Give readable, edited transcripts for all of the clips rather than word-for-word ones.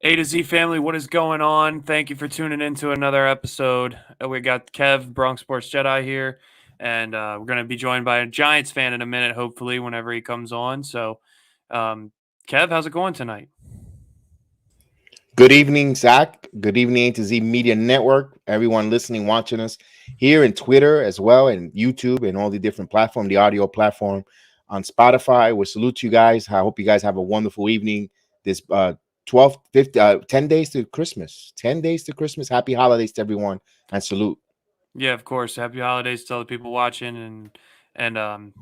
A to Z family, what is going on? Thank you for tuning in to another episode. We got Kev, Bronx Sports Jedi here, and we're going to be joined by a Giants fan in a minute, hopefully, whenever he comes on. So, um, Kev, how's it going tonight? Good evening, Zach. Good evening, A to Z Media Network. Everyone listening, watching us here in Twitter as well, and YouTube and all the different platforms, the audio platform on Spotify. We salute you guys. I hope you guys have a wonderful evening. This 12, 50, 10 days to Christmas. 10 days to Christmas. Happy holidays to everyone and salute. Yeah, of course. Happy holidays to all the people watching, and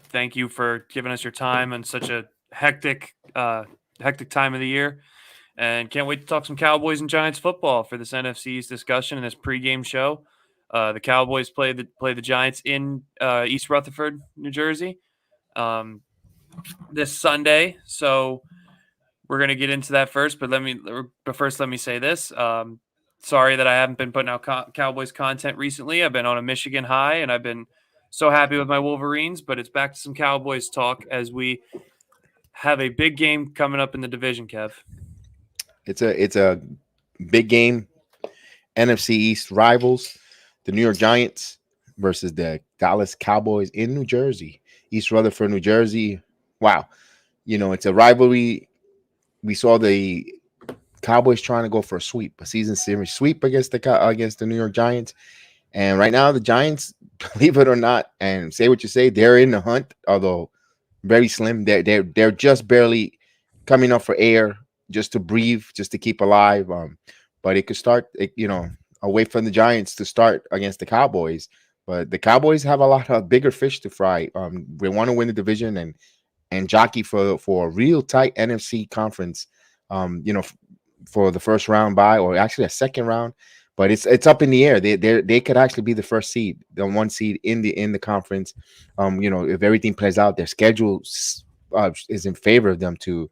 thank you for giving us your time on such a hectic time of the year. And can't wait to talk some Cowboys and Giants football for this NFC's discussion in this pregame show. The Cowboys play the Giants in East Rutherford, New Jersey, um, this Sunday. So we're gonna get into that first. But first, let me say this. Sorry that I haven't been putting out Cowboys content recently. I've been on a Michigan high, and I've been so happy with my Wolverines. But it's back to some Cowboys talk as we have a big game coming up in the division, Kev. It's a big game. NFC East rivals, the New York Giants versus the Dallas Cowboys in New Jersey, East Rutherford, New Jersey. Wow, it's a rivalry. We saw the Cowboys trying to go for a sweep, a season series sweep against the New York Giants, and right now the Giants, believe it or not, and say what you say, they're in the hunt, although very slim. They're just barely coming up for air, just to breathe, just to keep alive. But it could start, away from the Giants to start against the Cowboys. But the Cowboys have a lot of bigger fish to fry. We want to win the division and jockey for a real tight NFC conference. For the first round bye, or actually a second round. But it's up in the air. They could actually be the first seed, the one seed in the conference. If everything plays out, their schedule is in favor of them to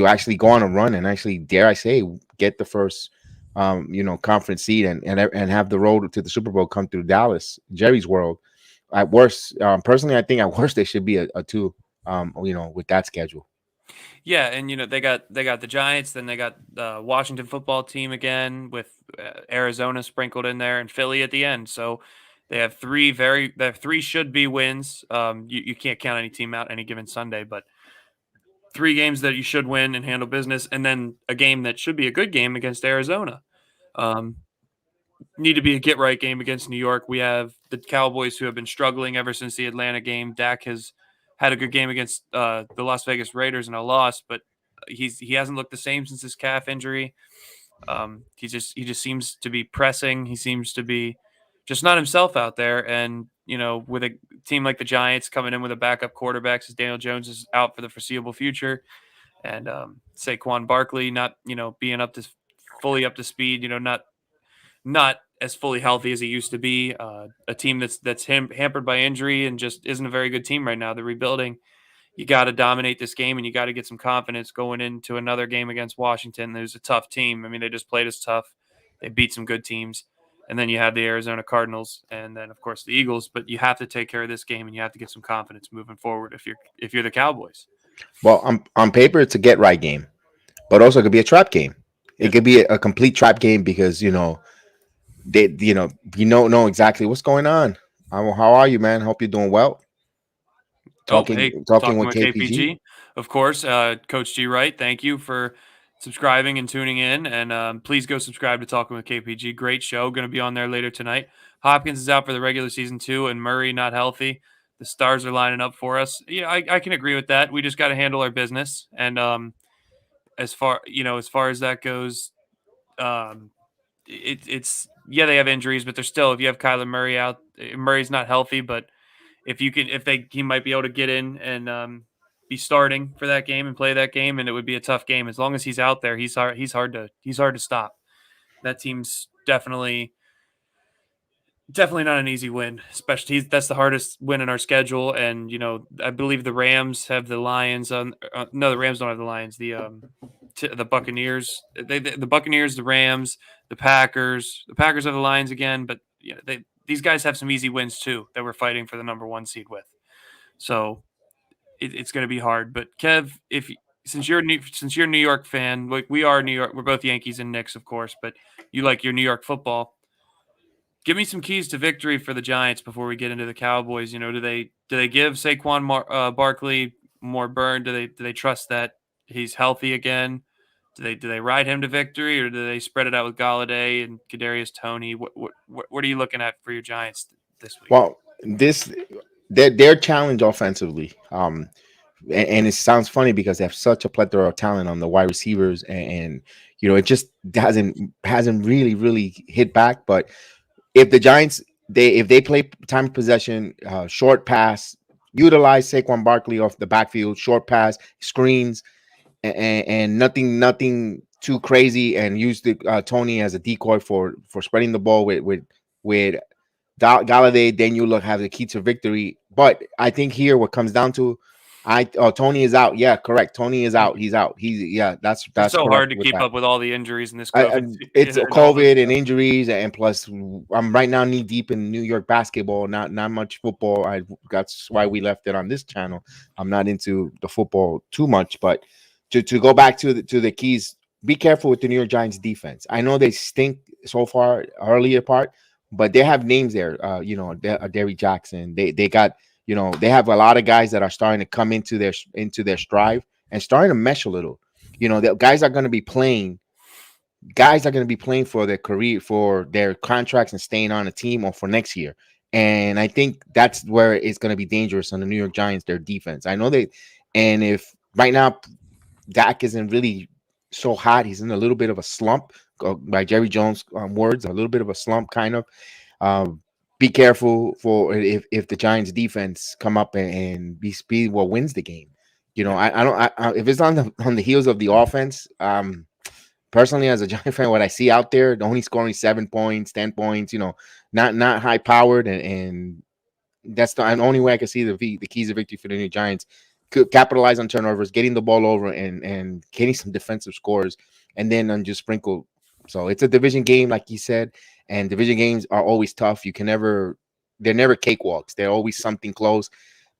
actually go on a run and actually, dare I say, get the first conference seed and have the road to the Super Bowl come through Dallas, Jerry's world. At worst, personally, I think at worst they should be a two. With that schedule. Yeah, and they got the Giants, then they got the Washington football team again with Arizona sprinkled in there and Philly at the end. So they have three should be wins. You can't count any team out any given Sunday, but three games that you should win and handle business, and then a game that should be a good game against Arizona. Um, Need to be a get right game against New York. We have the Cowboys who have been struggling ever since the Atlanta game. Dak has had a good game against the Las Vegas Raiders and a loss, but he hasn't looked the same since his calf injury. He just seems to be pressing. He seems to be just not himself out there. And with a team like the Giants coming in with a backup quarterback, since Daniel Jones is out for the foreseeable future, and Saquon Barkley not being fully up to speed. Not as fully healthy as he used to be. A team that's hampered by injury and just isn't a very good team right now. They're rebuilding. You got to dominate this game, and you got to get some confidence going into another game against Washington. There's a tough team. I mean, they just played as tough. They beat some good teams, and then you have the Arizona Cardinals, and then of course the Eagles. But you have to take care of this game, and you have to get some confidence moving forward if you're the Cowboys. Well, on paper, it's a get right game, but also it could be a trap game. It Yes. could be a complete trap game because they you don't know exactly what's going on. How are you, man? Hope you're doing well. Oh, Talking hey, talking talking with with KPG. KPG, of course. Coach G Wright, thank you for subscribing and tuning in. And please go subscribe to Talking with KPG. Great show. Going to be on there later tonight. Hopkins is out for the regular season too, and Murray not healthy. The stars are lining up for us. Yeah, I can agree with that. We just got to handle our business. And as far as that goes, um, it's yeah, they have injuries, but they're still. If you have Kyler Murray out, Murray's not healthy, but he might be able to get in and be starting for that game and play that game, and it would be a tough game as long as he's out there. He's hard to stop. That team's definitely not an easy win. Especially that's the hardest win in our schedule, and I believe the Rams have the Lions on. No, the Rams don't have the Lions. The Buccaneers, the Buccaneers, the Rams, the Packers. The Packers have the Lions again, but these guys have some easy wins too that we're fighting for the number one seed with. So it's going to be hard. But Kev, since you're a New York fan, like we are New York, we're both Yankees and Knicks, of course, but you like your New York football. Give me some keys to victory for the Giants before we get into the Cowboys. Do they give Barkley more burn? Do they trust that he's healthy again? Do they ride him to victory, or do they spread it out with Galladay and Kadarius Toney? What are you looking at for your Giants this week? Well, this their challenge offensively. And it sounds funny because they have such a plethora of talent on the wide receivers, and it just hasn't really hit back. But if the Giants if they play time of possession, short pass, utilize Saquon Barkley off the backfield, short pass, screens, and nothing too crazy, and use the Tony as a decoy for spreading the ball with Galladay, then you look have the key to victory. But I think here what comes down to, Tony is out. Yeah, correct. Tony is out. He's out. It's That's so correct hard to with keep that. up with all the injuries in this COVID It's a and all this COVID and stuff. injuries, and plus I'm right now knee deep in New York basketball. Not much football. That's why we left it on this channel. I'm not into the football too much, but to go back to the keys, be careful with the New York Giants defense. I know they stink so far earlier part, but they have names there. Derry Jackson. They got they have a lot of guys that are starting to come into their stride and starting to mesh a little. The guys are going to be playing for their career, for their contracts and staying on a team or for next year. And I think that's where it's going to be dangerous on the New York Giants, their defense. I know and if right now Dak isn't really so hot, he's in a little bit of a slump, by Jerry Jones' words, a little bit of a slump kind of. Um, be careful for if the Giants defense come up and be what wins the game. Yeah. I don't. If it's on the heels of the offense, personally, as a Giant fan, what I see out there, only scoring 7 points, 10 points, not high powered, and that's the only way I can see the keys of victory for the New Giants. Could capitalize on turnovers, getting the ball over, and getting some defensive scores, and then just sprinkle. So it's a division game, like you said, and division games are always tough. They're never cakewalks. They're always something close.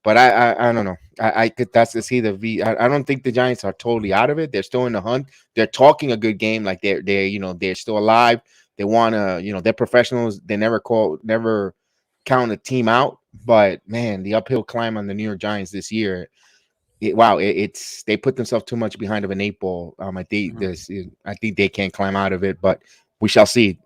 But I don't know. I could that's to see the V. I don't think the Giants are totally out of it. They're still in the hunt. They're talking a good game, like they're still alive. They want to they're professionals. They never count a team out. But man, the uphill climb on the New York Giants this year, it's they put themselves too much behind of an eight ball. Mhm. I think they can't climb out of it, but we shall see.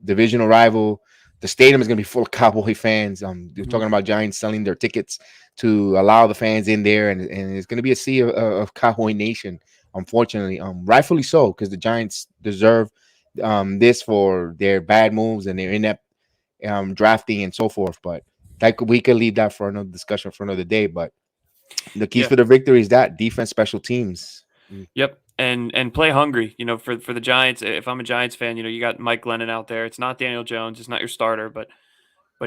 Divisional rival. The stadium is going to be full of Cowboy fans. They're Mhm. talking about Giants selling their tickets to allow the fans in there, and it's going to be a sea of Cowboy Nation. Unfortunately, rightfully so, because the Giants deserve this for their bad moves and their inept drafting and so forth. But we could leave that for another discussion for another day. But the keys Yeah. for the victory is that defense, special teams. Yep. And play hungry. For the Giants. If I'm a Giants fan, you got Mike Glennon out there. It's not Daniel Jones. It's not your starter, but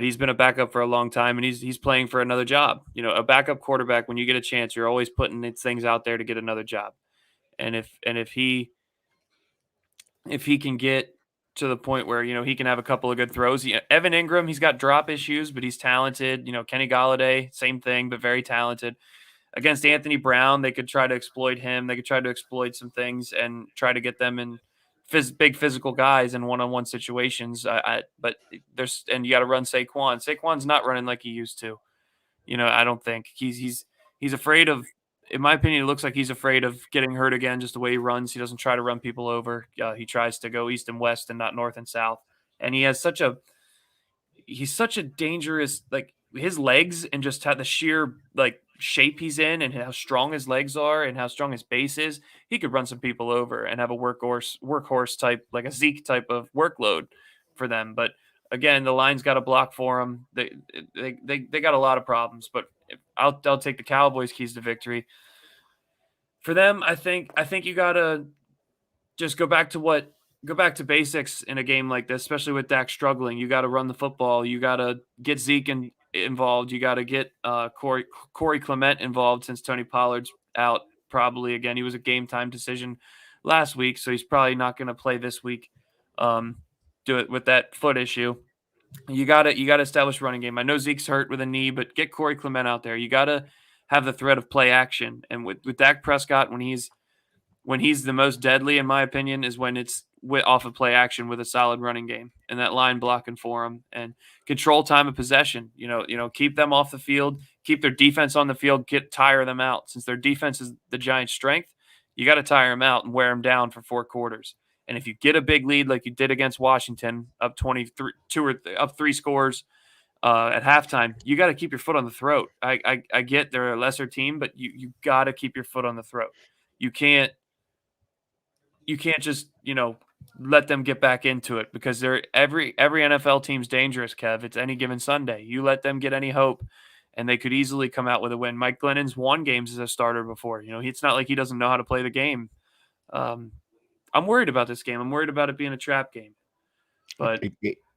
he's been a backup for a long time, and he's playing for another job. A backup quarterback, when you get a chance, you're always putting things out there to get another job. And if he can get to the point where he can have a couple of good throws. Evan Ingram, he's got drop issues, but he's talented. Kenny Galladay, same thing, but very talented. Against Anthony Brown, they could try to exploit him. They could try to exploit some things and try to get them in big physical guys in one-on-one situations. But you got to run Saquon. Saquon's not running like he used to. I don't think he's afraid of. In my opinion, it looks like he's afraid of getting hurt again. Just the way he runs, he doesn't try to run people over. He tries to go east and west and not north and south. And he's such a dangerous, like his legs and just how the sheer like shape he's in and how strong his legs are and how strong his base is. He could run some people over and have a workhorse type, like a Zeke type of workload for them. But again, the line's got a block for him. They got a lot of problems. But I'll take the Cowboys keys to victory for them. I think you gotta just go back to basics in a game like this, especially with Dak struggling. You got to run the football. You got to get Zeke involved. You got to get Corey Clement involved since Tony Pollard's out probably again. He was a game time decision last week, so he's probably not going to play this week. Do it with that foot issue. You got to establish running game. I know Zeke's hurt with a knee, but get Corey Clement out there. You got to have the threat of play action. And with Dak Prescott, when he's the most deadly, in my opinion, is when it's off of play action with a solid running game and that line blocking for him and control time of possession. Keep them off the field, keep their defense on the field, tire them out. Since their defense is the Giants' strength, you got to tire them out and wear them down for 4 quarters. And if you get a big lead like you did against Washington, up 23, up 3 scores at halftime, you got to keep your foot on the throat. I get they're a lesser team, but you got to keep your foot on the throat. You can't just let them get back into it, because they're every NFL team's dangerous, Kev. It's any given Sunday. You let them get any hope, and they could easily come out with a win. Mike Glennon's won games as a starter before. It's not like he doesn't know how to play the game. I'm worried about this game. I'm worried about it being a trap game. But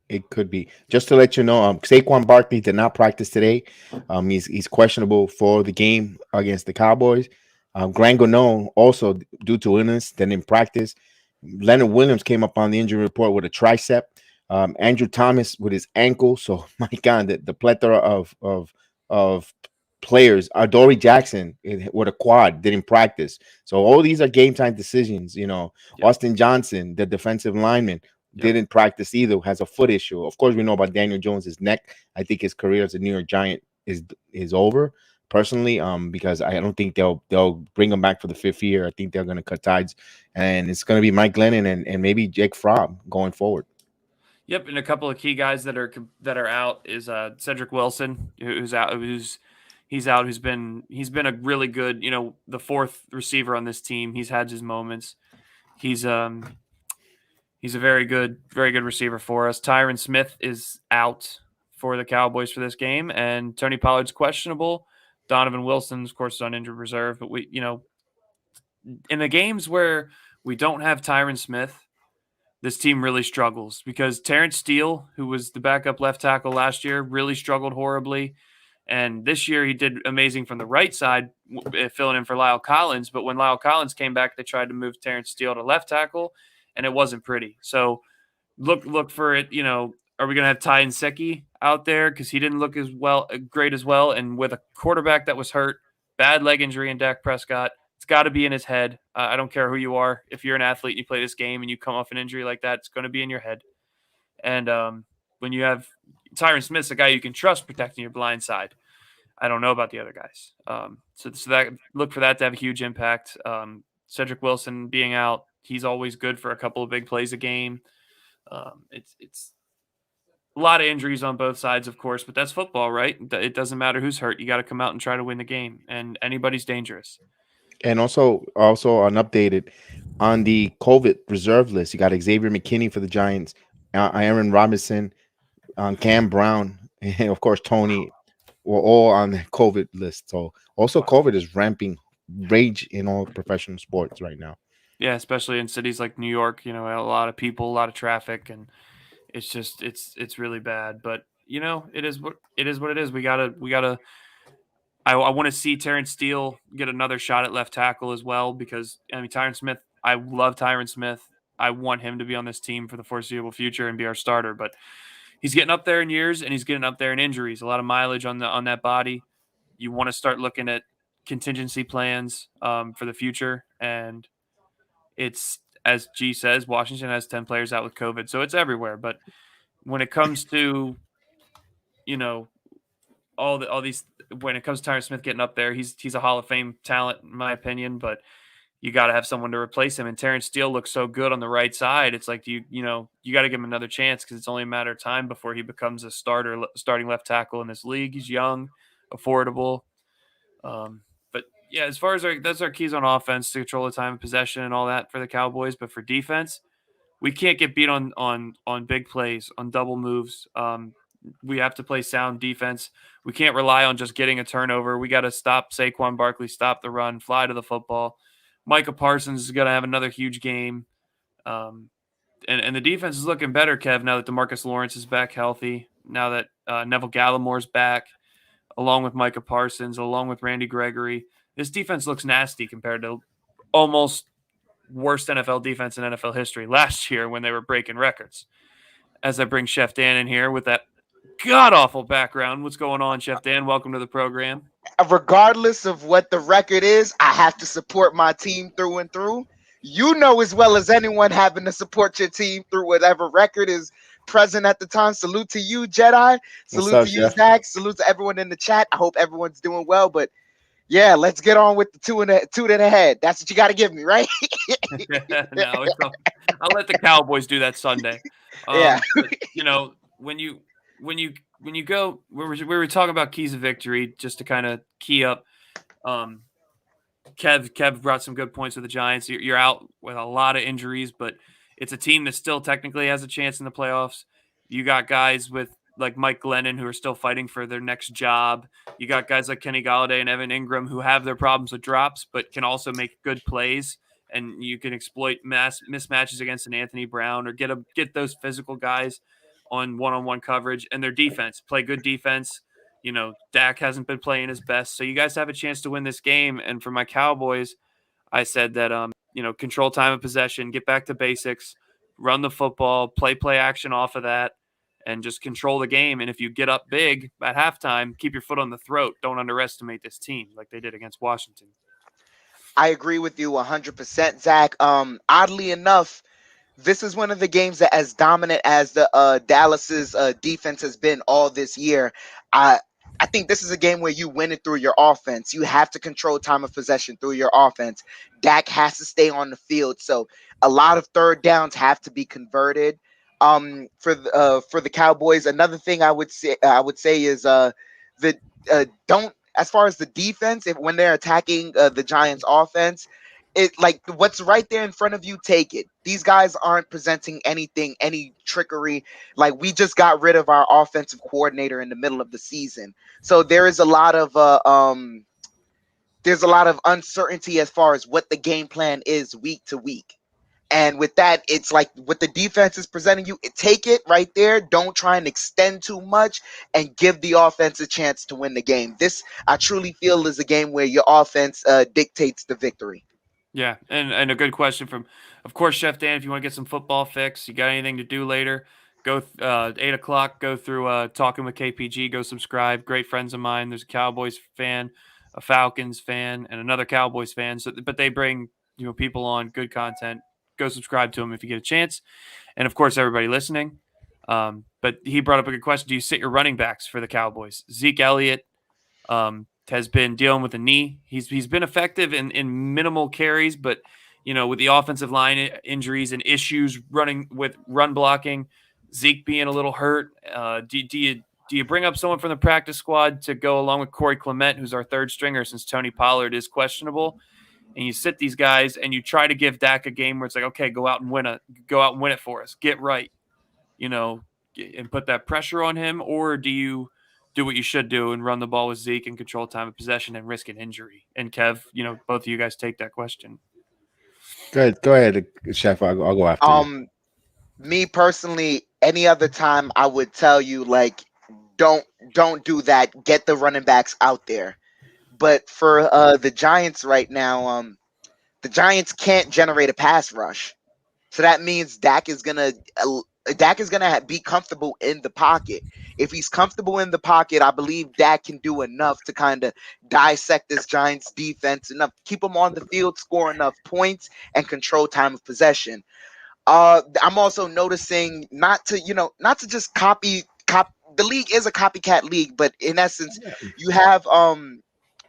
it could be. Just to let you know, Saquon Barkley did not practice today. He's questionable for the game against the Cowboys. Grant Gano also, due to illness, didn't practice. Leonard Williams came up on the injury report with a tricep. Andrew Thomas with his ankle. So my God, the plethora of players. Adoree Jackson with a quad didn't practice. So all these are game time decisions. Yep. Austin Johnson, the defensive lineman, didn't practice either. Has a foot issue. Of course, we know about Daniel Jones's neck. I think his career as a New York Giant is over. Personally, because I don't think they'll bring him back for the 5th year. I think they're going to cut ties, and it's going to be Mike Glennon and maybe Jake Fromm going forward. Yep, and a couple of key guys that are out is Cedric Wilson, who's out. He's out. He's been a really good, the 4th receiver on this team. He's had his moments. He's a very good receiver for us. Tyron Smith is out for the Cowboys for this game, and Tony Pollard's questionable. Donovan Wilson, of course, is on injured reserve. But in the games where we don't have Tyron Smith, this team really struggles, because Terrence Steele, who was the backup left tackle last year, really struggled horribly. And this year he did amazing from the right side, filling in for Lyle Collins. But when Lyle Collins came back, they tried to move Terrence Steele to left tackle, and it wasn't pretty. So look for it. Are we going to have Ty Nsekhe out there? Because he didn't look great as well. And with a quarterback that was hurt, bad leg injury in Dak Prescott, it's got to be in his head. I don't care who you are. If you're an athlete and you play this game and you come off an injury like that, it's going to be in your head. And when you have Tyron Smith's a guy you can trust protecting your blind side. I don't know about the other guys. So that, look for that to have a huge impact. Cedric Wilson being out, he's always good for a couple of big plays a game. It's a lot of injuries on both sides, of course, but that's football, right? It doesn't matter who's hurt. You got to come out and try to win the game, and anybody's dangerous. And also an updated on the COVID reserve list. You got Xavier McKinney for the Giants, Aaron Robinson, Cam Brown, and of course Tony were all on the COVID list. So also COVID is ramping rage in all professional sports right now. Yeah, especially in cities like New York, a lot of people, a lot of traffic, and it's just it's really bad. But it is what it is. We gotta. I want to see Terrence Steele get another shot at left tackle as well, because Tyron Smith. I love Tyron Smith. I want him to be on this team for the foreseeable future and be our starter. But he's getting up there in years, and he's getting up there in injuries. A lot of mileage on that body. You want to start looking at contingency plans for the future, and it's, as G says, Washington has 10 players out with COVID, so it's everywhere. But when it comes to, all these, when it comes to Tyron Smith getting up there, he's a Hall of Fame talent, in my opinion, but you got to have someone to replace him. And Terrence Steele looks so good on the right side. It's like, you got to give him another chance, because it's only a matter of time before he becomes a starting left tackle in this league. He's young, affordable. But yeah, as far as that's our keys on offense, to control the time of possession and all that for the Cowboys. But for defense, we can't get beat on big plays, on double moves. We have to play sound defense. We can't rely on just getting a turnover. We got to stop Saquon Barkley, stop the run, fly to the football. Micah Parsons is going to have another huge game. And the defense is looking better, Kev, now that DeMarcus Lawrence is back healthy, now that Neville Gallimore's back, along with Micah Parsons, along with Randy Gregory. This defense looks nasty compared to almost worst NFL defense in NFL history last year when they were breaking records. As I bring Chef Dan in here with that god-awful background. What's going on, Chef Dan? Welcome to the program. regardless of what the record is, I have to support my team through and through. You know as well as anyone having to support your team through whatever record is present at the time. Salute to you, Jedi. What's Salute up, to you, Chef? Zach. Salute to everyone in the chat. I hope everyone's doing well. But yeah, let's get on with the two in the head. That's what you got to give me, right? No, I'll let the Cowboys do that Sunday. Yeah. But when you go, we were talking about keys of victory, just to kind of key up. Um, Kev brought some good points with the Giants. You're out with a lot of injuries, but it's a team that still technically has a chance in the playoffs. You got guys with like Mike Glennon who are still fighting for their next job. You got guys like Kenny Galladay and Evan Ingram who have their problems with drops, but can also make good plays. And you can exploit mass mismatches against an Anthony Brown or get those physical guys on one-on-one coverage. And their defense, play good defense. Dak hasn't been playing his best. So you guys have a chance to win this game. And for my Cowboys, I said that control time of possession, get back to basics, run the football, play action off of that, and just control the game. And if you get up big at halftime, keep your foot on the throat. Don't underestimate this team like they did against Washington. I agree with you 100%, Zach. Oddly enough, this is one of the games that, as dominant as the Dallas's defense has been all this year, I I think this is a game where you win it through your offense. You have to control time of possession through your offense. Dak has to stay on the field, so a lot of third downs have to be converted. For the Cowboys, another thing I would say is the don't as far as the defense, if when they're attacking the Giants offense, it like what's right there in front of you, take it. These guys aren't presenting anything, any trickery. Like, we just got rid of our offensive coordinator in the middle of the season, so there's a lot of uncertainty as far as what the game plan is week to week. And with that, it's like what the defense is presenting you, take it right there. Don't try and extend too much and give the offense a chance to win the game. This, I truly feel, is a game where your offense dictates the victory. Yeah, and a good question from, of course, Chef Dan. If you want to get some football fix, you got anything to do later, go 8 o'clock. Go through talking with KPG. Go subscribe. Great friends of mine. There's a Cowboys fan, a Falcons fan, and another Cowboys fan. So, but they bring people on good content. Go subscribe to them if you get a chance, and of course, everybody listening. But he brought up a good question. Do you sit your running backs for the Cowboys? Zeke Elliott has been dealing with a knee. He's been effective in minimal carries, but with the offensive line injuries and issues running with run blocking, Zeke being a little hurt, do you bring up someone from the practice squad to go along with Corey Clement, who's our third stringer since Tony Pollard is questionable? And you sit these guys and you try to give Dak a game where it's like, okay, go out and win it for us, get right, you know, and put that pressure on him, or do you do what you should do and run the ball with Zeke and control time of possession and risk an injury? And Kev, both of you guys take that question. Go ahead, Chef. I'll go after you. Um, Me personally, any other time I would tell you, like, don't don't do that. Get the running backs out there. But for the Giants right now, the Giants can't generate a pass rush. So that means Dak is gonna be comfortable in the pocket. If he's comfortable in the pocket, I believe Dak can do enough to kind of dissect this Giants defense enough, keep them on the field, score enough points, and control time of possession. I'm also noticing not to just cop. The league is a copycat league, but in essence, you have um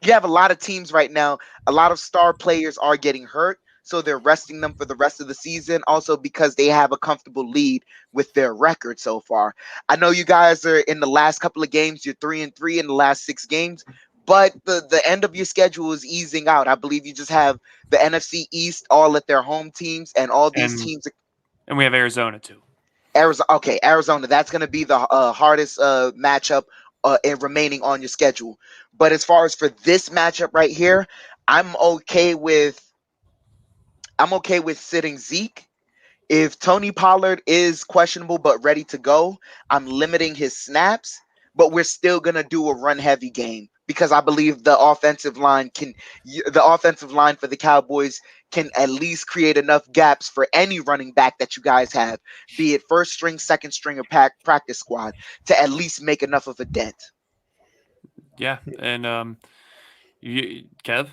you have a lot of teams right now. A lot of star players are getting hurt, so they're resting them for the rest of the season. Also, because they have a comfortable lead with their record so far. I know you guys are in the last couple of games. You're 3-3 in the last 6 games. But the end of your schedule is easing out. I believe you just have the NFC East all at their home teams, and all these And teams. and we have Arizona too. Arizona, okay, Arizona. That's going to be the hardest matchup remaining on your schedule. But as far as for this matchup right here, I'm okay with I'm okay with sitting Zeke. If Tony Pollard is questionable but ready to go, I'm limiting his snaps, but we're still gonna do a run heavy game because I believe the offensive line for the Cowboys can at least create enough gaps for any running back that you guys have, be it first string, second string, or practice squad, to at least make enough of a dent. Yeah, and Kev,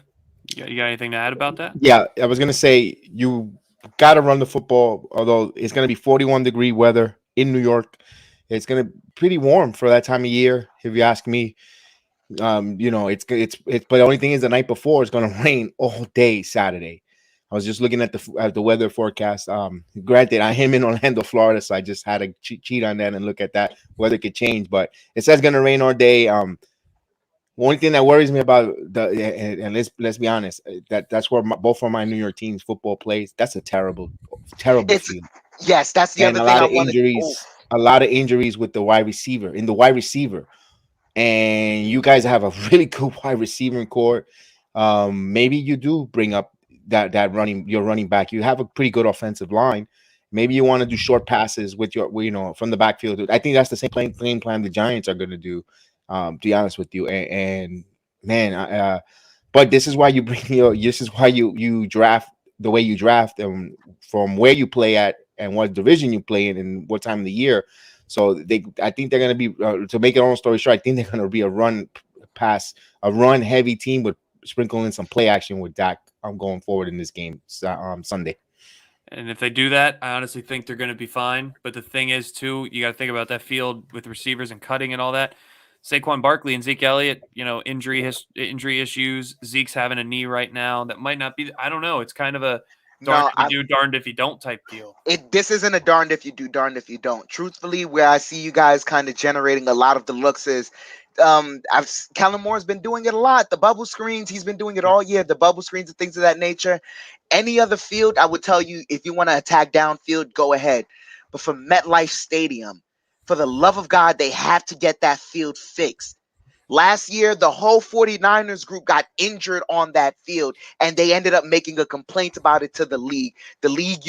you got anything to add about that? Yeah, I was gonna say you got to run the football. Although it's gonna be 41-degree weather in New York, it's gonna be pretty warm for that time of year. If you ask me, it's. But the only thing is, the night before it's gonna rain all day Saturday. I was just looking at the weather forecast. Granted, I am in Orlando, Florida, so I just had to cheat on that and look at that. Weather could change, but it says gonna rain all day. Only thing that worries me about and let's be honest, that's where both of my New York teams football plays. That's a terrible It's field, yes, that's the and other thing I wanted. a lot of injuries with the wide receiver, and you guys have a really good wide receiver core. Maybe you do bring up that your running back. You have a pretty good offensive line. Maybe you want to do short passes with from the backfield. I think that's the same game plan the Giants are going to do. To be honest with you, and man, but this is why you bring this is why you draft the way you draft from where you play at and what division you play in and what time of the year. So I think they're going to be to make it a long story short. I think they're going to be a run heavy team with sprinkling some play action with Dak. I'm going forward in this game Sunday. And if they do that, I honestly think they're going to be fine. But the thing is, too, you got to think about that field with receivers and cutting and all that. Saquon Barkley and Zeke Elliott, injury issues. Zeke's having a knee right now that might not be. I don't know. It's kind of a darned No, if you do, darned if you don't type deal. this isn't a darned if you do, darned if you don't. Truthfully, where I see you guys kind of generating a lot of the looks is, Kellen Moore's been doing it a lot. The bubble screens, he's been doing it all year. The bubble screens and things of that nature. Any other field, I would tell you, if you want to attack downfield, go ahead. But for MetLife Stadium, for the love of God, they have to get that field fixed. Last year, the whole 49ers group got injured on that field, and they ended up making a complaint about it to the league. The league,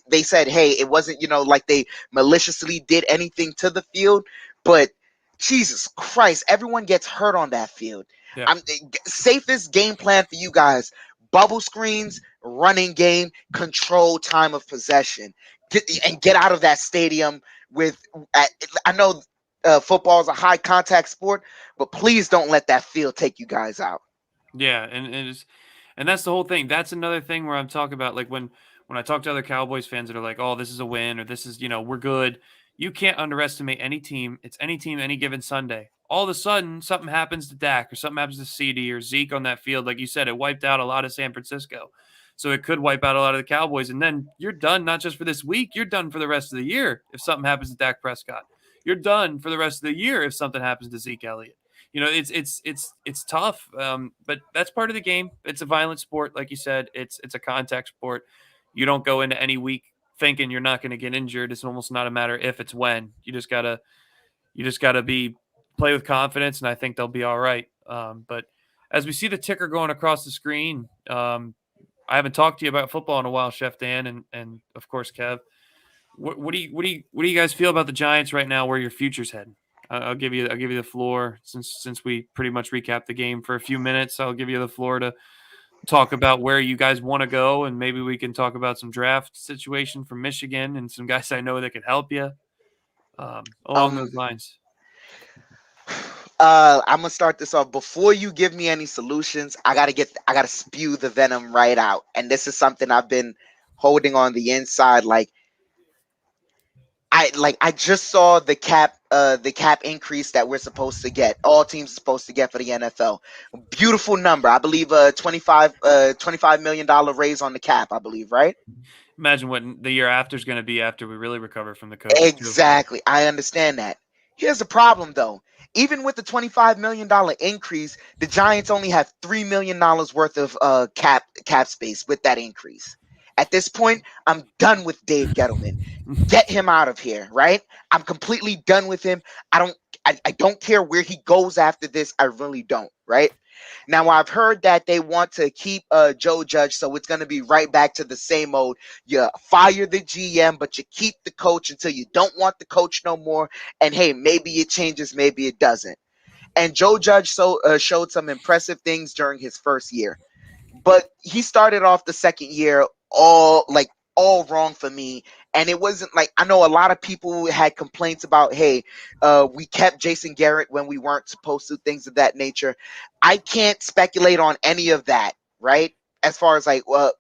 they said, hey, it wasn't, like they maliciously did anything to the field, but Jesus Christ, everyone gets hurt on that field. Yeah. Safest game plan for you guys: bubble screens, running game, control time of possession, get out of that stadium with. I know football is a high contact sport, but please don't let that field take you guys out. Yeah, and that's the whole thing. That's another thing where I'm talking about, like when I talk to other Cowboys fans that are like, "Oh, this is a win," or "This is we're good." You can't underestimate any team. It's any team any given Sunday. All of a sudden, something happens to Dak or something happens to CD or Zeke on that field. Like you said, it wiped out a lot of San Francisco. So it could wipe out a lot of the Cowboys. And then you're done, not just for this week, you're done for the rest of the year if something happens to Dak Prescott. You're done for the rest of the year if something happens to Zeke Elliott. It's tough, but that's part of the game. It's a violent sport, like you said. It's a contact sport. You don't go into any week thinking you're not going to get injured. It's almost not a matter if, it's when. You just gotta play with confidence, and I think they'll be all right. But as we see the ticker going across the screen, I haven't talked to you about football in a while, Chef Dan, and of course Kev. What do you guys feel about the Giants right now? Where your future's heading? I'll give you the floor since we pretty much recapped the game for a few minutes. I'll give you the floor to talk about where you guys want to go, and maybe we can talk about some draft situation from Michigan and some guys I know that could help you along those lines. I'm gonna start this off. Before you give me any solutions, I gotta spew the venom right out. And this is something I've been holding on the inside. I just saw the cap increase that we're supposed to get. All teams are supposed to get for the NFL. Beautiful number. I believe $25 million raise on the cap, I believe, right? Imagine what the year after is going to be after we really recover from the COVID. Exactly. I understand that. Here's the problem, though. Even with the $25 million increase, the Giants only have $3 million worth of cap space with that increase. At this point, I'm done with Dave Gettleman. Get him out of here, right? I'm completely done with him. I don't care where he goes after this. I really don't, right? Now, I've heard that they want to keep Joe Judge, so it's going to be right back to the same old. You fire the GM, but you keep the coach until you don't want the coach no more. And hey, maybe it changes, maybe it doesn't. And Joe Judge showed some impressive things during his first year, but he started off the second year all like all wrong for me. And it wasn't like, I know a lot of people had complaints about, hey, we kept Jason Garrett when we weren't supposed to, things of that nature. I can't speculate on any of that, right? As far as like, well,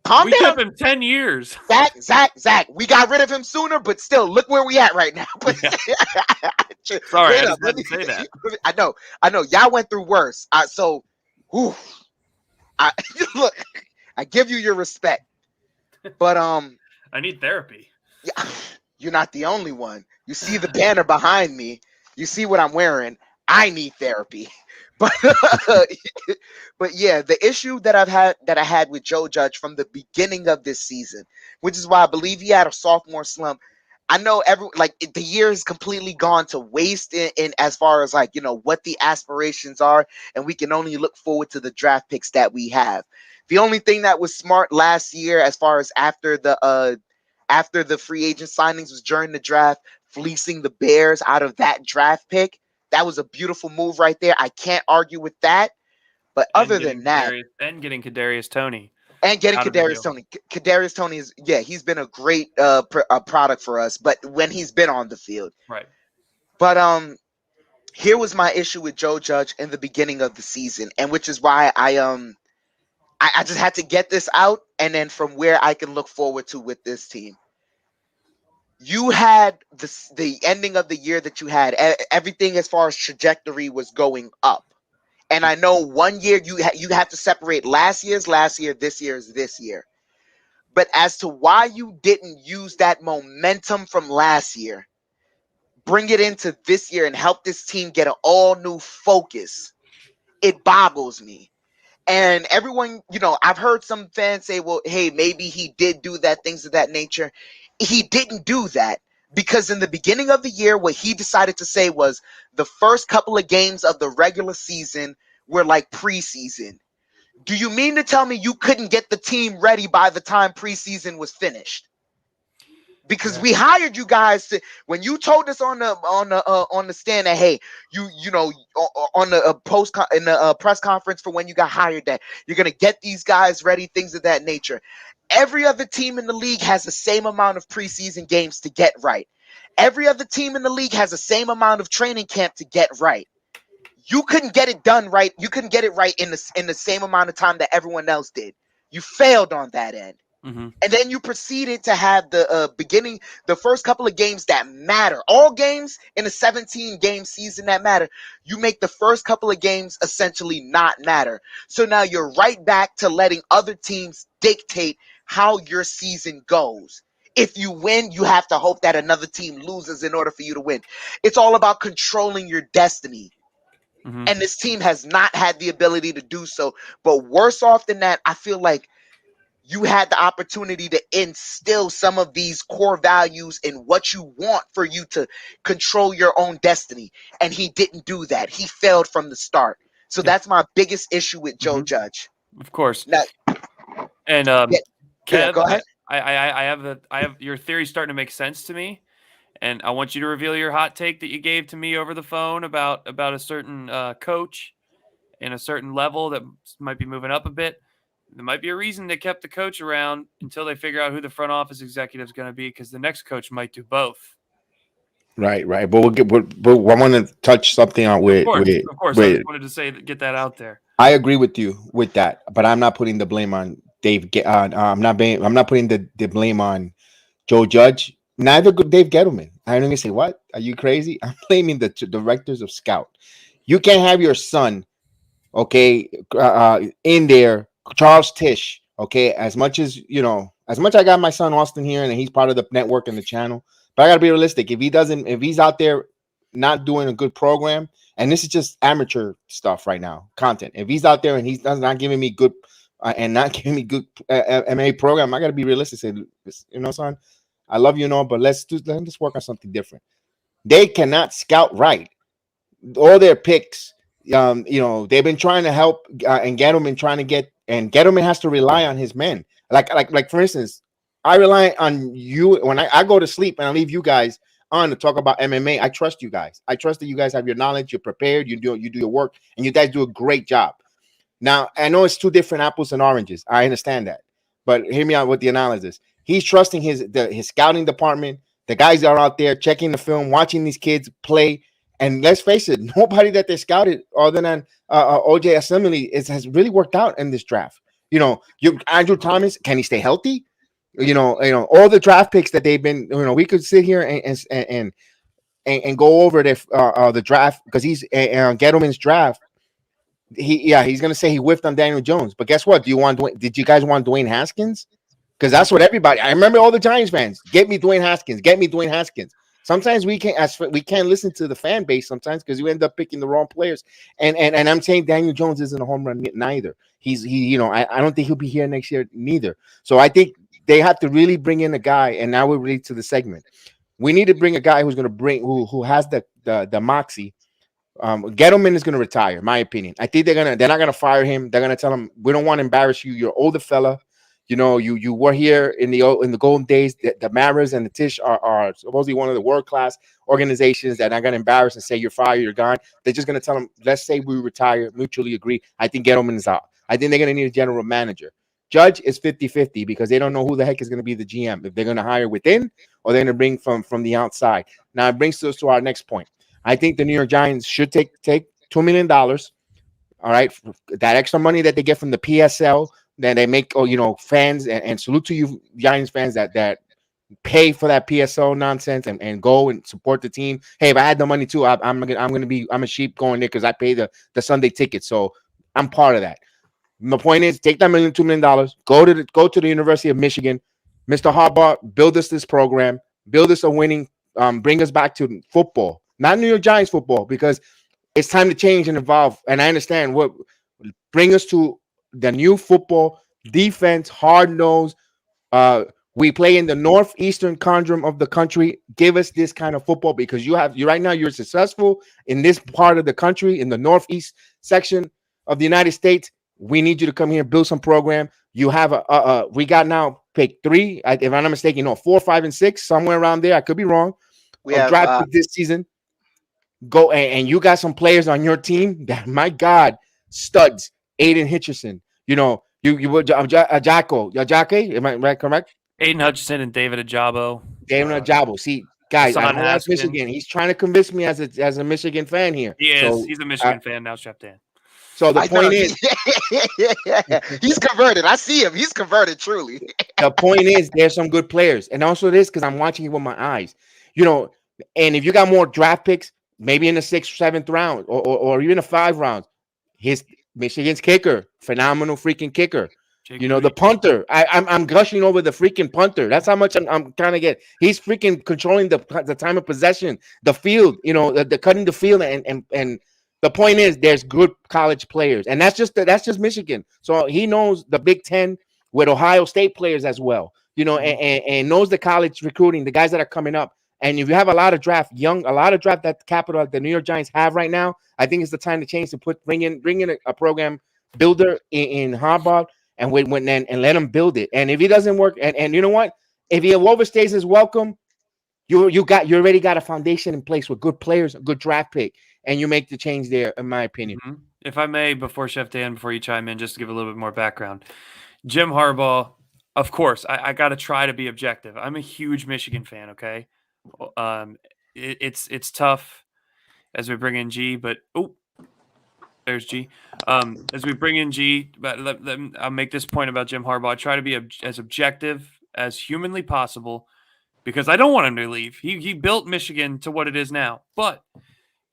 calm We down. kept him 10 years. Zach. We got rid of him sooner, but still, look where we at right now. But Yeah. Sorry, wait I up, just had to say that. I know, y'all went through worse. So, whew, I look, I give you your respect, but I need therapy. yeah, you're not the only one. You see the banner behind me. You see what I'm wearing. I need therapy. But but yeah, the issue that I had with Joe Judge from the beginning of this season, which is why I believe he had a sophomore slump. I know the year is completely gone to waste in as far as like, what the aspirations are, and we can only look forward to the draft picks that we have. The only thing that was smart last year, as far as after the free agent signings, was during the draft, fleecing the Bears out of that draft pick. That was a beautiful move right there. I can't argue with that. But other than that, Getting Kadarius Toney and getting out of the Kadarius deal. Toney, Kadarius Toney is, yeah, he's been a great product for us. But when he's been on the field, Right. but here was my issue with Joe Judge in the beginning of the season, and which is why I just had to get this out, and then from where I can look forward to with this team. You had the ending of the year that you had, everything as far as trajectory was going up. And I know 1 year you have to separate last year, this year's this year. But as to why you didn't use that momentum from last year, bring it into this year and help this team get an all new focus, it boggles me. And everyone, I've heard some fans say, well, hey, maybe he did do that, things of that nature. He didn't do that because in the beginning of the year, what he decided to say was the first couple of games of the regular season were like preseason. Do you mean to tell me you couldn't get the team ready by the time preseason was finished? Because we hired you guys to, when you told us on the stand that, hey, on the in the press conference for when you got hired, that you're gonna get these guys ready, things of that nature. Every other team in the league has the same amount of preseason games to get right. Every other team in the league has the same amount of training camp to get right. You couldn't get it done right. You couldn't get it right in the same amount of time that everyone else did. You failed on that end. Mm-hmm. And then you proceeded to have the first couple of games that matter. All games in a 17-game season that matter. You make the first couple of games essentially not matter. So now you're right back to letting other teams dictate how your season goes. If you win, you have to hope that another team loses in order for you to win. It's all about controlling your destiny. Mm-hmm. And this team has not had the ability to do so. But worse off than that, I feel like you had the opportunity to instill some of these core values in what you want for you to control your own destiny. And he didn't do that. He failed from the start. So that's my biggest issue with Joe Judge. Of course. Now, and Kev, go ahead. I have your theory starting to make sense to me. And I want you to reveal your hot take that you gave to me over the phone about a certain coach in a certain level that might be moving up a bit. There might be a reason they kept the coach around until they figure out who the front office executive is going to be, because the next coach might do both. Right. But I want to touch something on with. Of course. I just wanted to get that out there. I agree with you with that, but I'm not putting the blame on Dave. I'm not putting the blame on Joe Judge. Neither Dave Gettleman. I'm gonna say, what? Are you crazy? I'm blaming the directors of scout. You can't have your son, okay, in there, Charles Tisch. Okay, as much as I got my son Austin here, and he's part of the network and the channel. But I gotta be realistic. If he's out there not doing a good program, and this is just amateur stuff right now, content. If he's out there and he's not giving me good and not giving me good MMA program, I gotta be realistic. Say, son, I love you, but let's work on something different. They cannot scout right. All their picks, they've been trying to help and Gettleman trying to get, and Gettleman has to rely on his men. Like for instance, I rely on you when I go to sleep and I leave you guys on to talk about MMA. I trust you guys. I trust that you guys have your knowledge, you're prepared, you do your work, and you guys do a great job. Now, I know it's two different apples and oranges. I understand that. But hear me out with the analysis. He's trusting his scouting department, the guys that are out there checking the film, watching these kids play. And let's face it, nobody that they scouted other than OJ Assembly has really worked out in this draft. Andrew Thomas, can he stay healthy? All the draft picks that they've been. We could sit here and go over the draft because he's Gettleman's draft. He's gonna say he whiffed on Daniel Jones, but guess what? Did you guys want Dwayne Haskins? Because that's what everybody. I remember all the Giants fans. Get me Dwayne Haskins. Get me Dwayne Haskins. Sometimes we can't listen to the fan base sometimes because you end up picking the wrong players. And I'm saying Daniel Jones isn't a home run neither. I don't think he'll be here next year neither. So I think they have to really bring in a guy. And now we're ready to the segment. We need to bring a guy who's going to bring who has the moxie. Gettleman is going to retire, my opinion. I think they're not gonna fire him. They're gonna tell him we don't want to embarrass you. You're older fella. You were here in the golden days. The Maras and the Tish are supposedly one of the world class organizations that are gonna embarrass and say you're fired, you're gone. They're just gonna tell him, let's say we retire, mutually agree. I think Gettleman is out. I think they're gonna need a general manager. Judge is 50-50 because they don't know who the heck is going to be the GM, if they're going to hire within or they're going to bring from the outside. Now it brings us to our next point. I think the New York Giants should take $2 million. All right, that extra money that they get from the PSL that they make, fans and salute to you Giants fans that pay for that PSL nonsense and go and support the team. Hey, if I had the money too, I'm a sheep going there because I pay the Sunday ticket, so I'm part of that. My point is, take that $2 million, go to the University of Michigan, Mr. Harbaugh, build us this program, build us a winning, bring us back to football, not New York Giants football, because it's time to change and evolve. And I understand bring us to the new football defense, hard nose. We play in the northeastern quadrant of the country. Give us this kind of football because right now you're successful in this part of the country, in the northeast section of the United States. We need you to come here and build some program. You have we got now pick 3, if I'm not mistaken, 4, 5, and 6, somewhere around there. I could be wrong. We have draft this season. Go and you got some players on your team that, my God, studs. Aiden Hutchinson, you were Ajake, am I correct? Aiden Hutchinson and David Ajabo. See, guys, I don't like Michigan. He's trying to convince me as a Michigan fan here. He is. So, he's a Michigan fan now, strapped in. So the point is, he's converted. I see him. He's converted truly. The point is, there's some good players, and also this because I'm watching it with my eyes. And if you got more draft picks, maybe in the 6th, 7th round, or even a 5 rounds, Michigan's kicker, phenomenal freaking kicker. The punter. I'm gushing over the freaking punter. That's how much I'm trying to get. He's freaking controlling the time of possession, the field. The cutting the field and. The point is, there's good college players, and that's just Michigan. So he knows the Big Ten with Ohio State players as well, and knows the college recruiting, the guys that are coming up. And if you have a lot of draft that capital the New York Giants have right now, I think it's the time to change to bring in a program builder in Harbaugh and let him build it. And if he doesn't work, and you know what, if he overstays his welcome, you already got a foundation in place with good players, a good draft pick. And you make the change there, in my opinion. Mm-hmm. If I may, before Chef Dan, before you chime in, just to give a little bit more background. Jim Harbaugh, of course, I got to try to be objective. I'm a huge Michigan fan, okay? It's tough as we bring in G, but there's G. As we bring in G, but I'll make this point about Jim Harbaugh. I try to be as objective as humanly possible because I don't want him to leave. He built Michigan to what it is now, but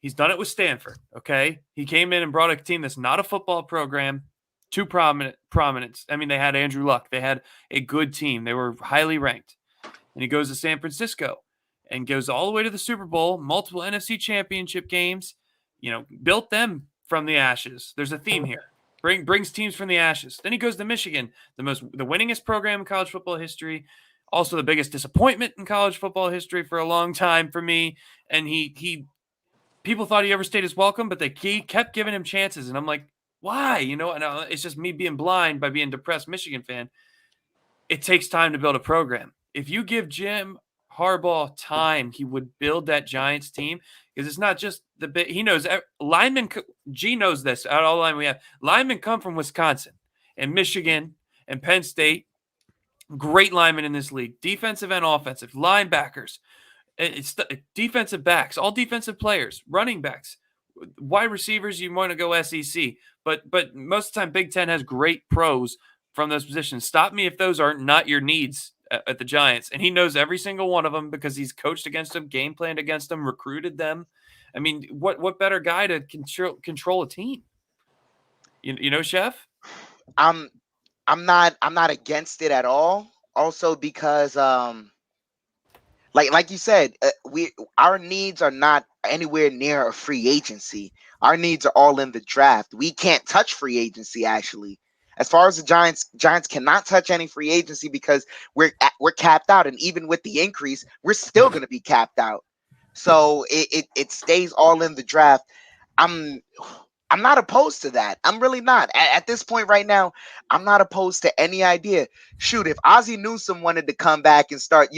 he's done it with Stanford, okay? He came in and brought a team that's not a football program to prominence. I mean, they had Andrew Luck. They had a good team. They were highly ranked. And he goes to San Francisco and goes all the way to the Super Bowl, multiple NFC championship games, built them from the ashes. There's a theme here. Brings teams from the ashes. Then he goes to Michigan, the winningest program in college football history, also the biggest disappointment in college football history for a long time for me. And people thought he overstayed his welcome, but they kept giving him chances. And I'm like, why? And it's just me being blind by being a depressed Michigan fan. It takes time to build a program. If you give Jim Harbaugh time, he would build that Giants team because it's not just the bit. He knows linemen. G knows this. Out of all linemen we have, linemen come from Wisconsin and Michigan and Penn State Great linemen in this league, defensive and offensive, linebackers, it's defensive backs, all defensive players, running backs, wide receivers. You want to go SEC, but most of the time, Big Ten has great pros from those positions. Stop me if those are not your needs at the Giants, and he knows every single one of them because he's coached against them, game planned against them, recruited them. I mean, what better guy to control a team? You know, Chef. I'm I'm not against it at all. Also because like you said, we our needs are not anywhere near a free agency. Our needs are all in the draft. We can't touch free agency actually. As far as the Giants cannot touch any free agency because we're capped out, and even with the increase, we're still going to be capped out. So it stays all in the draft. I'm I'm not opposed to that. I'm really not. At this point right now, I'm not opposed to any idea. Shoot, if Ozzie Newsome wanted to come back and start,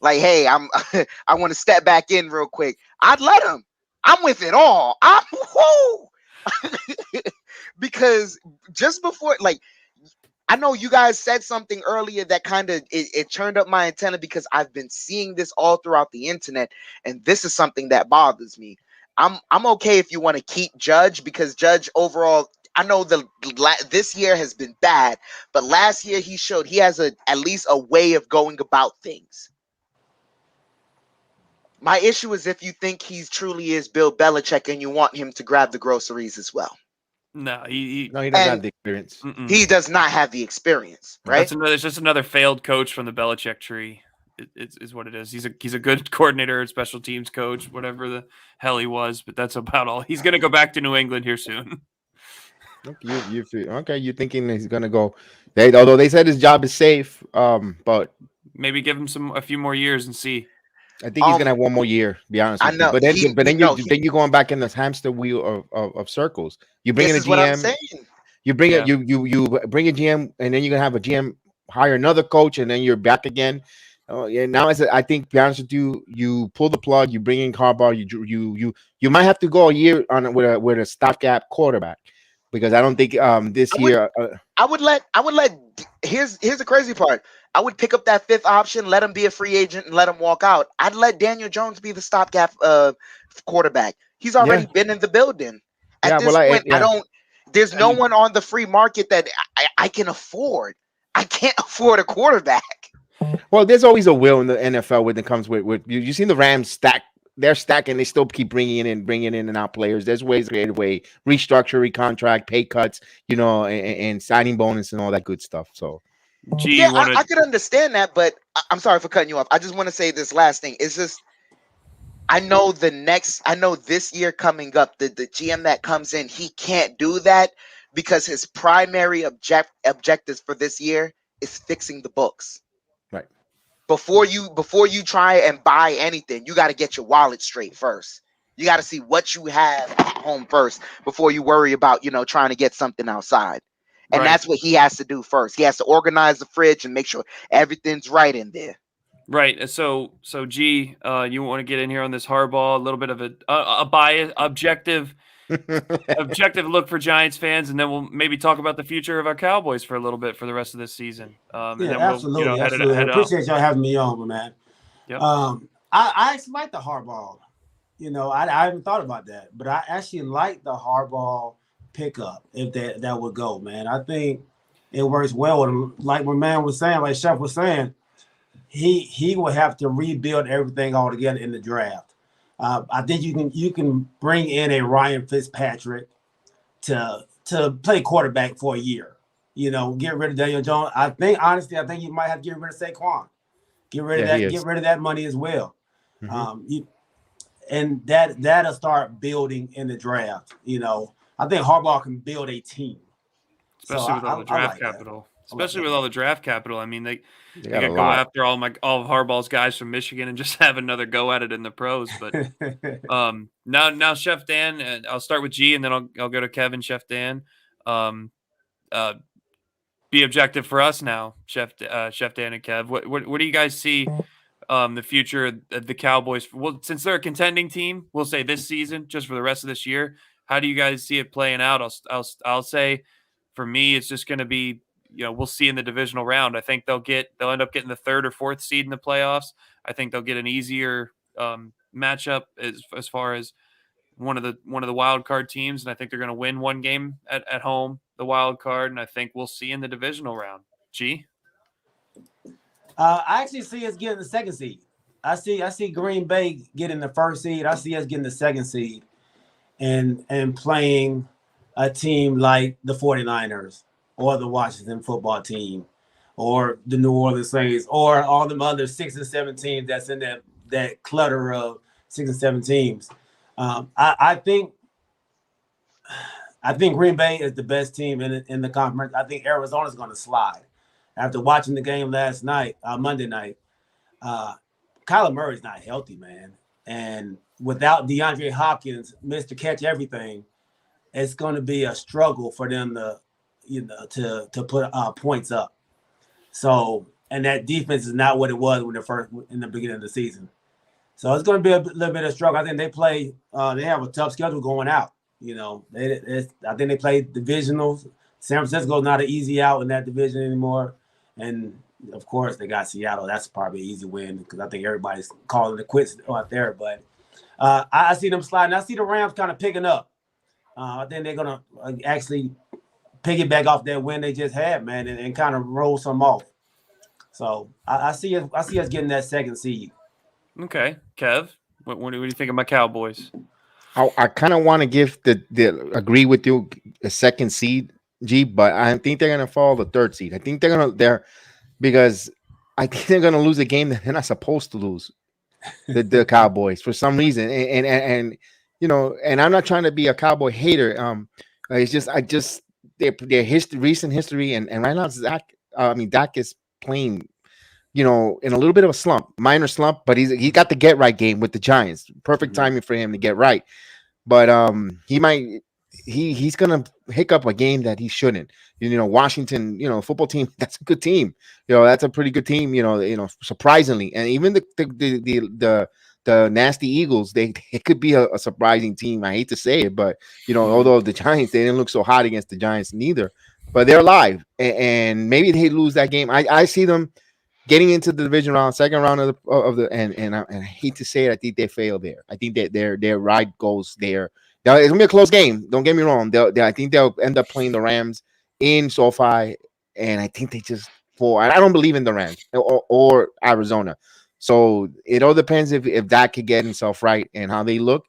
like, hey, I'm I want to step back in real quick, I'd let him. I'm with it all. I'm whoo. Because just before, like, I know you guys said something earlier that kind of it turned up my antenna because I've been seeing this all throughout the internet, and this is something that bothers me. I'm okay if you want to keep Judge because Judge overall, I know this year has been bad, but last year he showed he has at least a way of going about things. My issue is if you think he truly is Bill Belichick and you want him to grab the groceries as well. No, he No, he doesn't have the experience. He does not have the experience, right? It's just another failed coach from the Belichick tree. Is what it is. He's a good coordinator, special teams coach, whatever the hell he was, but that's about all. He's gonna go back to New England here soon. You feel okay? You're thinking he's gonna go? Although they said his job is safe, but maybe give him a few more years and see. I think he's gonna have one more year. Be honest with I know, you. But then you're going back in this hamster wheel of circles. You bring in a this is what I'm GM. saying. You bring it. You bring a GM, and then you're gonna have a GM hire another coach, and then you're back again. Yeah. Now, I think, be honest with you, you pull the plug. You bring in Harbaugh. You might have to go a year on with a stopgap quarterback because I don't think this year. I would let. Here's the crazy part. I would pick up that fifth option, let him be a free agent, and let him walk out. I'd let Daniel Jones be the stopgap quarterback. He's already been in the building. At this point, I don't. There's no one on the free market that I can afford. I can't afford a quarterback. Well, there's always a will in the NFL when it comes with you seen the Rams stack. They're stacking. They still keep bringing in and out players. There's ways, creative way, restructure, recontract, pay cuts, and signing bonus and all that good stuff. So, I could understand that, but I'm sorry for cutting you off. I just want to say this last thing. It's just I know this year coming up, the GM that comes in, he can't do that because his primary objectives for this year is fixing the books. Right. Before you try and buy anything, you got to get your wallet straight first. You got to see what you have at home first before you worry about, trying to get something outside. And that's what he has to do first. He has to organize the fridge and make sure everything's right in there. Right. So G, you want to get in here on this Harbaugh, a little bit of a bias, objective look for Giants fans, and then we'll maybe talk about the future of our Cowboys for a little bit for the rest of this season. And then absolutely. We'll, absolutely. I appreciate y'all having me on, man. Yep. I actually like the Harbaugh. I haven't thought about that, but I actually like the Harbaugh pickup if that would go, man. I think it works well with him. Like my man was saying, like Chef was saying, he will have to rebuild everything all together in the draft. I think you can bring in a Ryan Fitzpatrick to play quarterback for a year. Get rid of Daniel Jones. I think you might have to get rid of Saquon. Get rid of that. Get rid of that money as well. Mm-hmm. And that'll start building in the draft. I think Harbaugh can build a team, especially with all the draft capital. Especially with all the draft capital. I mean, they could go after all of Harbaugh's guys from Michigan and just have another go at it in the pros. But now Chef Dan, I'll start with G and then I'll go to Kevin, Chef Dan. Be objective for us now, Chef Dan and Kev. What do you guys see the future of the Cowboys? Well, since they're a contending team, we'll say this season, just for the rest of this year. How do you guys see it playing out? I'll say for me, it's just going to be we'll see in the divisional round. I think they'll end up getting the 3rd or 4th seed in the playoffs. I think they'll get an easier matchup as far as one of the wild card teams, and I think they're going to win one game at home, the wild card, and I think we'll see in the divisional round. G. I actually see us getting the 2nd seed. I see Green Bay getting the 1st seed. I see us getting the 2nd seed, and playing a team like the 49ers or the Washington football team or the New Orleans Saints or all them other 6 and 7 teams that's in that clutter of 6 and 7 teams. I think Green Bay is the best team in the conference. I think Arizona's going to slide. After watching the game last night, Monday night, Kyler Murray's not healthy, man. And without DeAndre Hopkins, Mr. Catch Everything, it's going to be a struggle for them to put points up. So, and that defense is not what it was when in the beginning of the season. So it's going to be a little bit of struggle. I think they have a tough schedule going out. I think they play divisionals. San Francisco's not an easy out in that division anymore. And, of course, they got Seattle. That's probably an easy win because I think everybody's calling it quits out there. But I see them sliding. I see the Rams kind of picking up. I think they're going to actually piggyback off that win they just had, man, and kind of roll some off. So I see us getting that 2nd seed. Okay. Kev, what do you think of my Cowboys? I kind of want to give agree with you a 2nd seed, G, but I think they're gonna fall the 3rd seed. I think because I think they're gonna lose a game that they're not supposed to lose. The Cowboys for some reason, and and I'm not trying to be a Cowboy hater. It's just their recent history, and right now Dak is playing, in a little bit of a slump, minor slump, but he got the get right game with the Giants. Perfect timing for him to get right. But he's gonna hiccup a game that he shouldn't. Washington, football team, that's a good team. That's a pretty good team. Surprisingly, and even the nasty Eagles, it could be a surprising team. I hate to say it, but although the Giants, they didn't look so hot against the Giants neither, but they're alive, and maybe they lose that game. I see them getting into the division round, 2nd round and I hate to say it, I think they fail there. I think that their ride goes there. Now, it's gonna be a close game. Don't get me wrong. I think they'll end up playing the Rams in SoFi, and I think they just fall. And I don't believe in the Rams or Arizona. So it all depends if that could get himself right and how they look.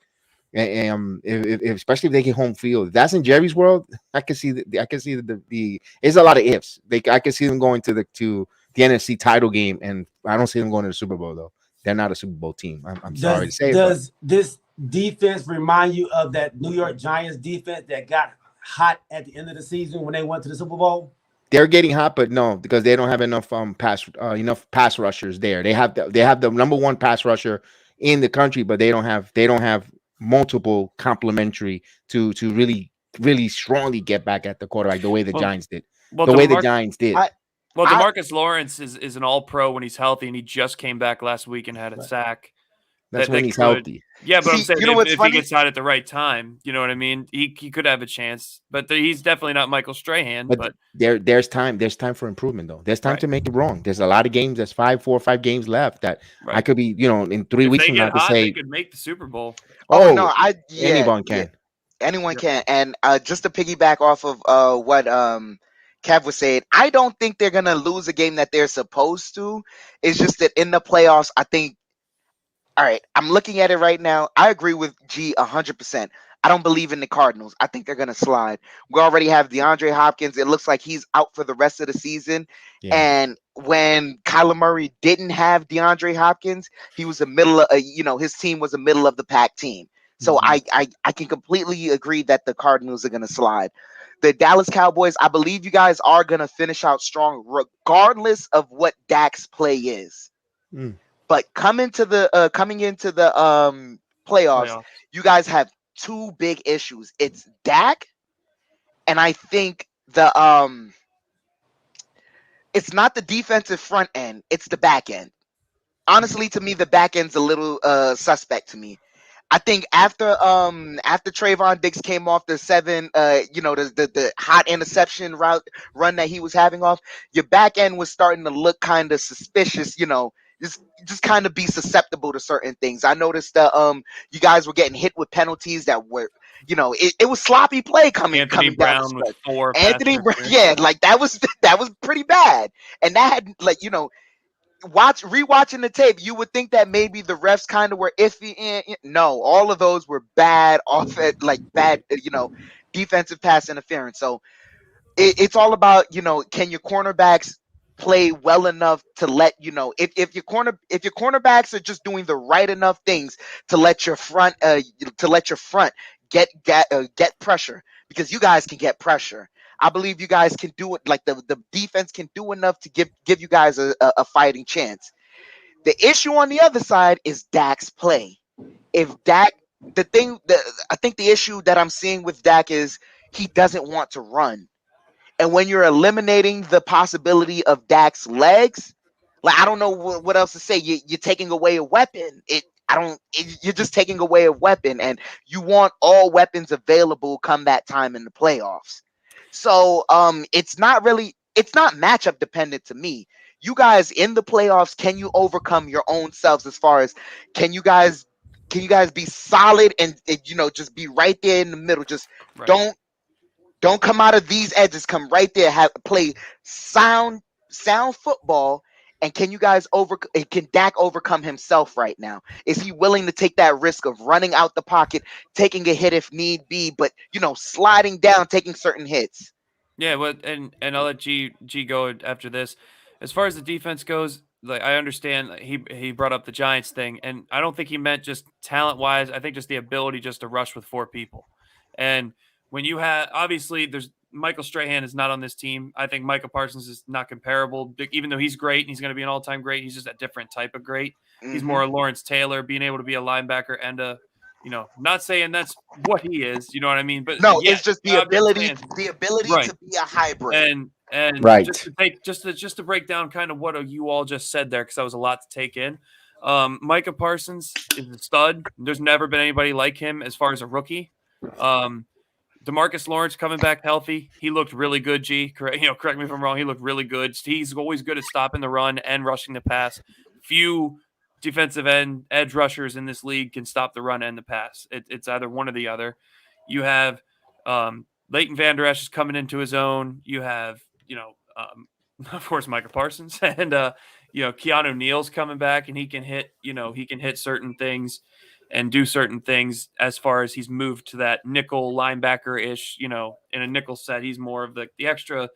And especially if they get home field. If that's in Jerry's world, I can see the it's a lot of ifs. I can see them going to the NFC title game, and I don't see them going to the Super Bowl though. They're not a Super Bowl team. I'm sorry to say. Does this defense remind you of that New York Giants defense that got hot at the end of the season when they went to the Super Bowl? They're getting hot, but no, because they don't have enough pass rushers there. They have the number 1 pass rusher in the country, but they don't have multiple complementary to really really strongly get back at the quarterback the way the Giants did. The Giants did. DeMarcus Lawrence is an all-pro when he's healthy, and he just came back last week and had a sack. That's when he's healthy. Yeah, but I'm saying if he gets out at the right time, you know what I mean? He could have a chance, but he's definitely not Michael Strahan. But there's time for improvement though. There's time to make it wrong. There's a lot of games. There's 4 or 5 games left that I could be, in 3 weeks from now to say they could make the Super Bowl. No, anyone can. Yeah, anyone can. And just to piggyback off of what Kev was saying, I don't think they're gonna lose a game that they're supposed to. It's just that in the playoffs, I think. All right, I'm looking at it right now. I agree with G 100%. I don't believe in the Cardinals. I think they're going to slide. We already have DeAndre Hopkins. It looks like he's out for the rest of the season. Yeah. And when Kyler Murray didn't have DeAndre Hopkins, he was the middle of, his team was a middle of the pack team. So I can completely agree that the Cardinals are going to slide. The Dallas Cowboys, I believe you guys are going to finish out strong regardless of what Dak's play is. But coming into the playoffs, you guys have 2 big issues. It's Dak, and I think it's not the defensive front end, it's the back end. Honestly, to me, the back end's a little suspect to me. I think after Trayvon Diggs came off the the hot interception run that he was having off, your back end was starting to look kind of suspicious. Just kind of be susceptible to certain things. I noticed that you guys were getting hit with penalties that were, it was sloppy play coming Anthony coming down the Brown with stretch. 4 pass Anthony Brown, interference. yeah, like that was that was pretty bad, and that had rewatching the tape, you would think that maybe the refs kind of were iffy. No, all of those were bad off at like bad, defensive pass interference. So it's all about, can your cornerbacks play well enough to let if your cornerbacks are just doing the right enough things to let your front get pressure, because you guys can get pressure. I believe you guys can do it. Like the defense can do enough to give you guys a fighting chance. The issue on the other side is Dak's play. If Dak, I think the issue that I'm seeing with Dak is he doesn't want to run. And when you're eliminating the possibility of Dak's legs, like I don't know what else to say. You're taking away a weapon. You're just taking away a weapon, and you want all weapons available come that time in the playoffs. So it's not matchup dependent to me. You guys in the playoffs, can you overcome your own selves as far as can you guys be solid and just be right there in the middle. Just Right. don't come out of these edges. Come right there. Play sound football. And can Dak overcome himself right now? Is he willing to take that risk of running out the pocket, taking a hit if need be, but sliding down, taking certain hits? Yeah, well, and I'll let G go after this. As far as the defense goes, like I understand he brought up the Giants thing, and I don't think he meant just talent wise. I think just the ability just to rush with 4 people. And when you have obviously there's Michael Strahan is not on this team. I think Micah Parsons is not comparable, even though he's great and he's going to be an all time great. He's just a different type of great. He's more a Lawrence Taylor, being able to be a linebacker and a not saying that's what he is, you know what I mean? But No, yeah, it's just the I'm just ability saying, right. to be a hybrid. And Right. just to break down kind of what you all just said there, because that was a lot to take in. Micah Parsons is a stud. There's never been anybody like him as far as a rookie. DeMarcus Lawrence coming back healthy. He looked really good, G. Correct me if I'm wrong. He looked really good. He's always good at stopping the run and rushing the pass. Few defensive end edge rushers in this league can stop the run and the pass. It's either one or the other. You have Leighton Vander Esch is coming into his own. You have, of course, Micah Parsons and, Keanu Neal's coming back, and he can hit certain things and do certain things as far as he's moved to that nickel linebacker-ish, in a nickel set. He's more of the extra,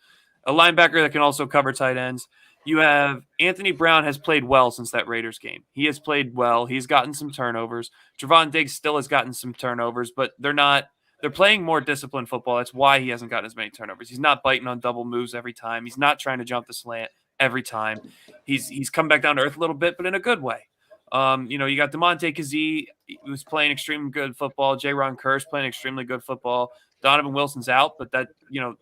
a linebacker that can also cover tight ends. You have Anthony Brown has played well since that Raiders game. He has played well. He's gotten some turnovers. Trevon Diggs still has gotten some turnovers, but they're playing more disciplined football. That's why he hasn't gotten as many turnovers. He's not biting on double moves every time. He's not trying to jump the slant every time. He's come back down to earth a little bit, but in a good way. You got DeMonte Kazee, who's playing extremely good football. J-Ron Kerr's playing extremely good football. Donovan Wilson's out, but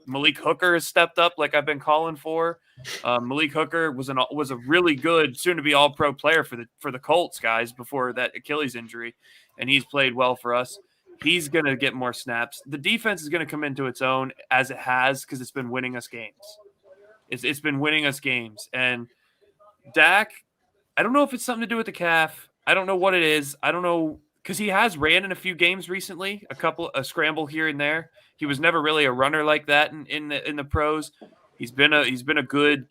Malik Hooker has stepped up like I've been calling for. Malik Hooker was a really good, soon-to-be all-pro player for the Colts, guys, before that Achilles injury, and he's played well for us. He's going to get more snaps. The defense is going to come into its own as it has because it's been winning us games. It's been winning us games. And Dak, I don't know if it's something to do with the calf. I don't know what it is. I don't know because he has ran in a few games recently, a scramble here and there. He was never really a runner like that in the pros. He's been a good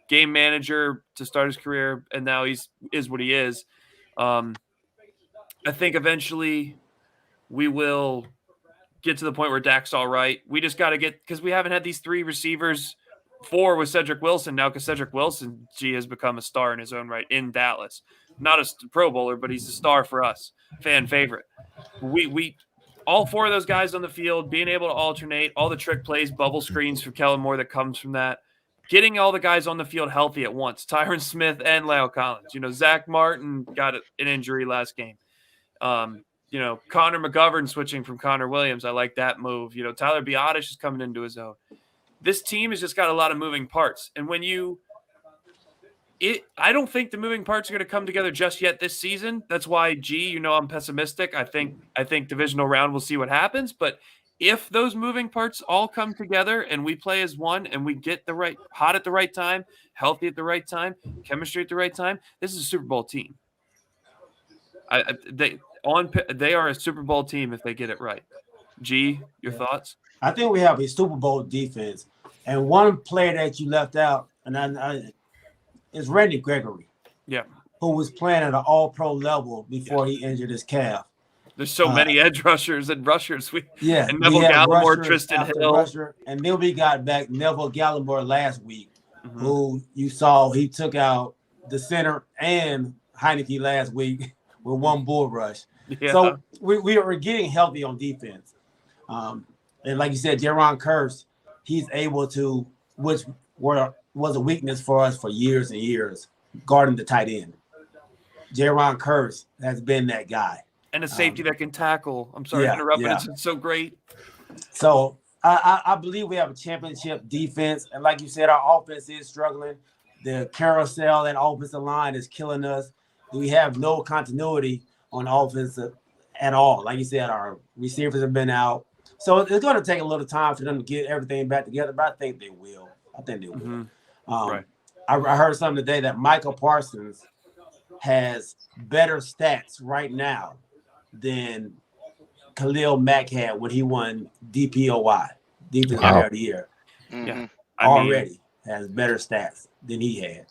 game manager to start his career, and now is what he is. I think eventually we will get to the point where Dak's all right. We just got to because we haven't had these 3 receivers. 4 with Cedric Wilson now, because Cedric Wilson, has become a star in his own right in Dallas. Not a Pro Bowler, but he's a star for us, fan favorite. We all 4 of those guys on the field, being able to alternate, all the trick plays, bubble screens for Kellen Moore that comes from that, getting all the guys on the field healthy at once, Tyron Smith and Lyle Collins. Zach Martin got an injury last game. Connor McGovern switching from Connor Williams. I like that move. Tyler Biadasz is coming into his own. This team has just got a lot of moving parts. And when you I don't think the moving parts are going to come together just yet this season. That's why, I'm pessimistic. I think divisional round we'll see what happens. But if those moving parts all come together and we play as one and we get the right hot at the right time, healthy at the right time, chemistry at the right time, this is a Super Bowl team. They are a Super Bowl team if they get it right. Your thoughts? I think we have a Super Bowl defense, and one player that you left out, and is Randy Gregory. Yeah, who was playing at an All-Pro level before he injured his calf. There's so many edge rushers and rushers. And Neville we had Gallimore, Tristan Hill. Rusher, and then we got back Neville Gallimore last week, who you saw he took out the center and Heineke last week with one bull rush. Yeah. So we are getting healthy on defense. And like you said, Jaron Kearse, he's able to, which was a weakness for us for years and years, guarding the tight end. Jaron Kearse has been that guy. And a safety that can tackle. I'm sorry to interrupt, but it's so great. So I believe we have a championship defense. And like you said, our offense is struggling. The carousel and offensive line is killing us. We have no continuity on offense at all. Like you said, our receivers have been out. So it's going to take a little time for them to get everything back together, but I think they will. Right. I heard something today that Michael Parsons has better stats right now than Khalil Mack had when he won DPOY, Defensive Player of the Year. Yeah, has better stats than he had.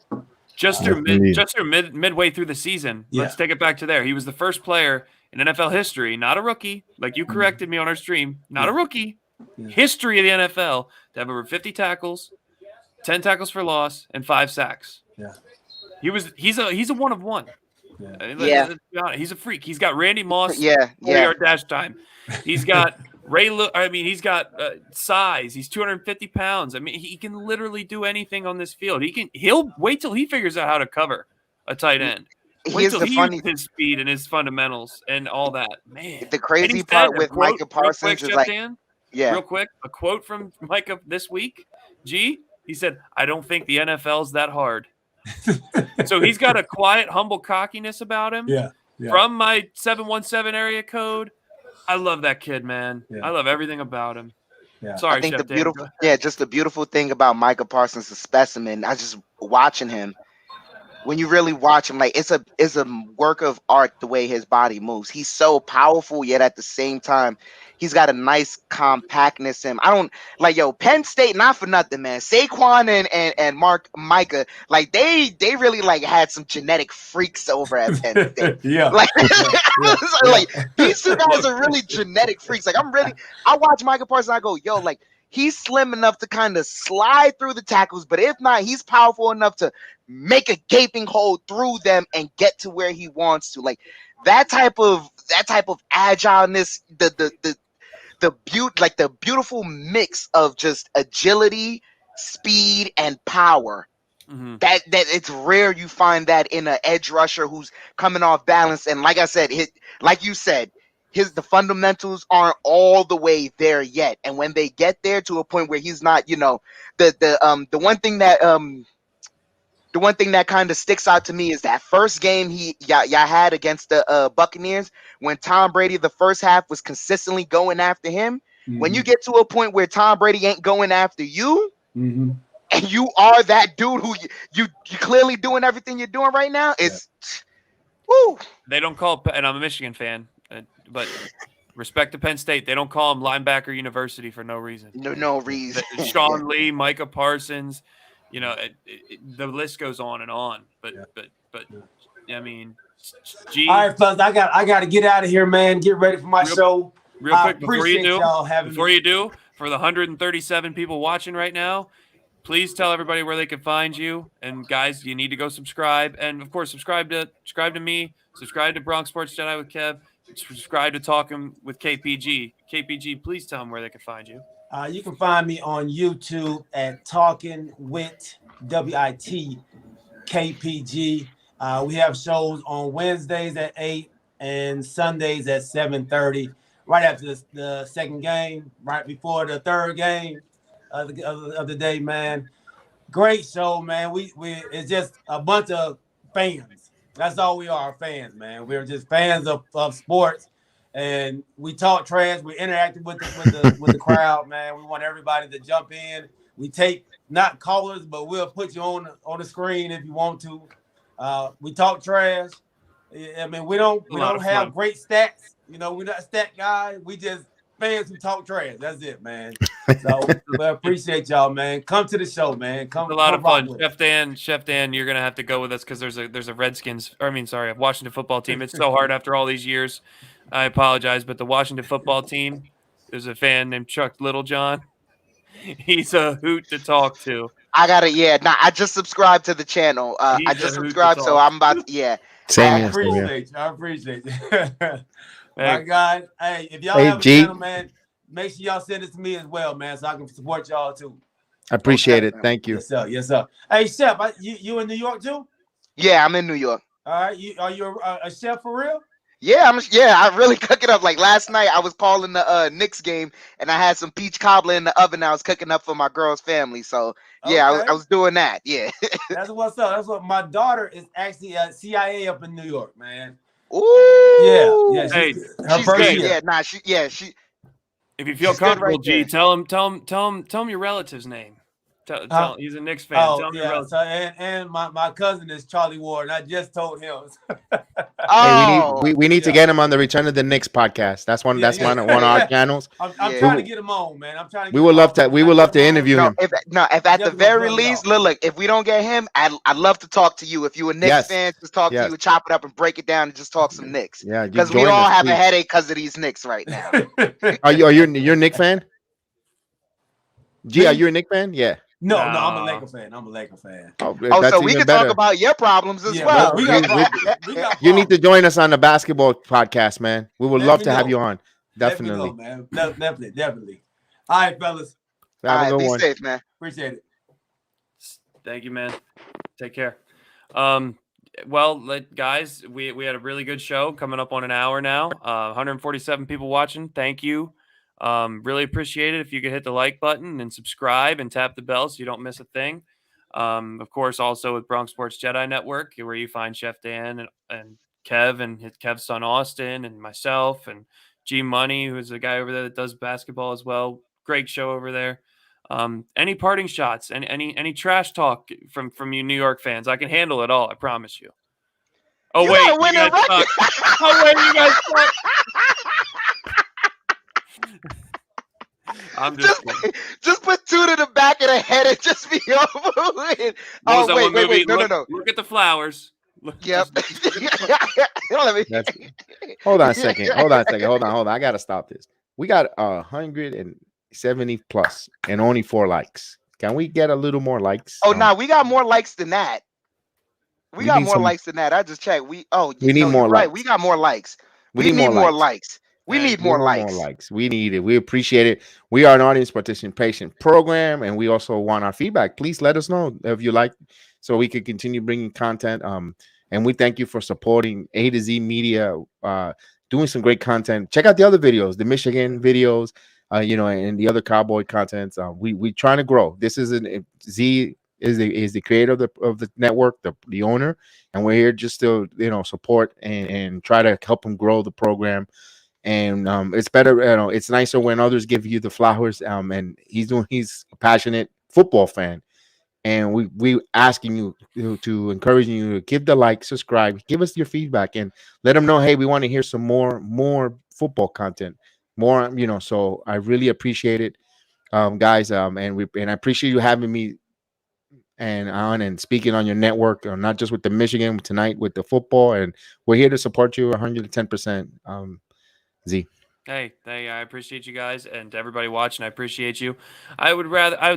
Just through midway through the season. Let's take it back to there. He was the first player in NFL history, not a rookie, like you corrected me on our stream, not a rookie, history of the NFL to have over 50 tackles, 10 tackles for loss, and 5 sacks. Yeah. He's a one of one. Yeah. He's a freak. He's got Randy Moss. 40-yard dash time. He's got he's got size. He's 250 pounds. I mean, he can literally do anything on this field. He'll wait till he figures out how to cover a tight end. Wait till he uses his speed and his fundamentals and all that. Man, the crazy part with Micah Parsons is like, real quick, a quote from Micah this week. He said, "I don't think the NFL's that hard." So he's got a quiet, humble cockiness about him. Yeah. From my 717 area code, I love that kid, man. Yeah. I love everything about him. Yeah. Sorry, I think Chef just the beautiful thing about Micah Parsons, the specimen. I just watching him. When you really watch him, like it's a work of art the way his body moves. He's so powerful, yet at the same time, he's got a nice compactness in him. I don't like Penn State, not for nothing, man. Saquon and Micah, like they really like had some genetic freaks over at Penn State. Like these two guys are really genetic freaks. Like I watch Micah Parsons and I go, like he's slim enough to kind of slide through the tackles, but if not, he's powerful enough to make a gaping hole through them and get to where he wants to. Like that type of agileness, the beautiful mix of just agility, speed, and power. Mm-hmm. That it's rare you find that in an edge rusher who's coming off balance. And like I said, the fundamentals aren't all the way there yet. And when they get there to a point where he's not, the one thing that kind of sticks out to me is that first game y'all had against the Buccaneers when Tom Brady the first half was consistently going after him. Mm-hmm. When you get to a point where Tom Brady ain't going after you, and you are that dude who you clearly doing everything you're doing right now, woo. They don't call, and I'm a Michigan fan, but respect to Penn State, they don't call him linebacker university for no reason. No reason. Sean Lee, Micah Parsons. The list goes on and on, but I mean, all right, fellas, I got to get out of here, man. Get ready for my show. Real quick, before you do, for the 137 people watching right now, please tell everybody where they can find you. And guys, you need to go subscribe, and of course, subscribe to me, subscribe to Bronx Sports Jedi with Kev, subscribe to Talking with KPG. KPG, please tell them where they can find you. You can find me on YouTube at Talking with WIT-KPG. We have shows on Wednesdays at 8 and Sundays at 7:30. Right after the second game, right before the third game of the day, man. Great show, man. We it's just a bunch of fans. That's all we are, fans, man. We're just fans of sports, and we talk trash. We interacted with the crowd, man. We want everybody to jump in. We take not callers, but we'll put you on the screen if you want to. We talk trash. I mean, we don't have great stats. You know, we're not stat guys. We just fans who talk trash. That's it, man. So we appreciate y'all, man. Come to the show, man. Come. It's a lot of fun. Us. Chef Dan, you're gonna have to go with us because there's a Redskins. A Washington football team. It's so hard after all these years. I apologize, but the Washington football team. There's a fan named Chuck Littlejohn. He's a hoot to talk to. I got it. Yeah, nah, I just subscribed to the channel. I just subscribed, so I'm about to, yeah. I appreciate you. My God. Hey, if y'all have a channel, man, make sure y'all send it to me as well, man, so I can support y'all too. I appreciate it. Thank you. Yes, sir. Yes, sir. Hey, Chef, you in New York too? Yeah, I'm in New York. All right. Are you a chef for real? Yeah, I really cook it up. Like last night, I was calling the Knicks game, and I had some peach cobbler in the oven. I was cooking up for my girl's family. So yeah, okay. I was doing that. Yeah. That's what's up. That's what my daughter is actually at CIA up in New York, man. Ooh. Yeah. Hey, she's good. Year. Yeah, she. If you feel comfortable, G, tell him your relative's name. Tell he's a Knicks fan. Tell him your relative. So, and my cousin is Charlie Ward, and I just told him. Hey, we need to get him on the Return of the Knicks podcast. That's one of our channels. I'm trying to get him on, man. I'm trying to. We would love to interview him. If at the very least, look, if we don't get him, I'd love to talk to you. If you a Knicks fan, just talk to you, chop it up, and break it down, and just talk some Knicks. Yeah, because we all have a headache because of these Knicks right now. Are you a Knicks fan? G, are you a Knicks fan? Yeah. No, I'm a Laker fan. So we can talk about your problems as well. You need to join us on the basketball podcast, man. We would love to have you on. Definitely, man. Definitely. All right, fellas. Be safe, man. Appreciate it. Thank you, man. Take care. Well, guys, we had a really good show coming up on an hour now. 147 people watching. Thank you. Really appreciate it if you could hit the like button and subscribe and tap the bell so you don't miss a thing. Of course, also with Bronx Sports Jedi Network, where you find Chef Dan and Kev and Kev's son Austin and myself and G Money, who's the guy over there that does basketball as well. Great show over there. Any parting shots and any trash talk from you New York fans? I can handle it all. I promise you. Oh, you guys suck. Oh, wait, you guys suck. I'm just put two to the back of the head and just be over with. Wait, no. Look at the flowers. Yep. Hold on a second. Hold on. I gotta stop this. We got 170 plus and only 4 likes. Can we get a little more likes? Oh, no, we got more likes than that. We got more likes than that. I just checked. We need more likes. Right. We got more likes. We need more likes. We need more likes. We need it. We appreciate it. We are an audience participation program, and we also want our feedback. Please let us know if you like, so we can continue bringing content. And we thank you for supporting A to Z Media, doing some great content. Check out the other videos, the Michigan videos, and the other Cowboy contents. We trying to grow. This is Z is the creator of the network, the owner, and we're here just to support and try to help him grow the program. And it's better, it's nicer when others give you the flowers. And he's a passionate football fan, and we asking you to encouraging you to give the like, subscribe, give us your feedback, and let them know, hey, we want to hear some more football content, more. So I really appreciate it, guys. And I appreciate you having me and speaking on your network, not just with the Michigan tonight, with the football, and we're here to support you 110%. Z. Hey, I appreciate you guys and everybody watching. I appreciate you. I would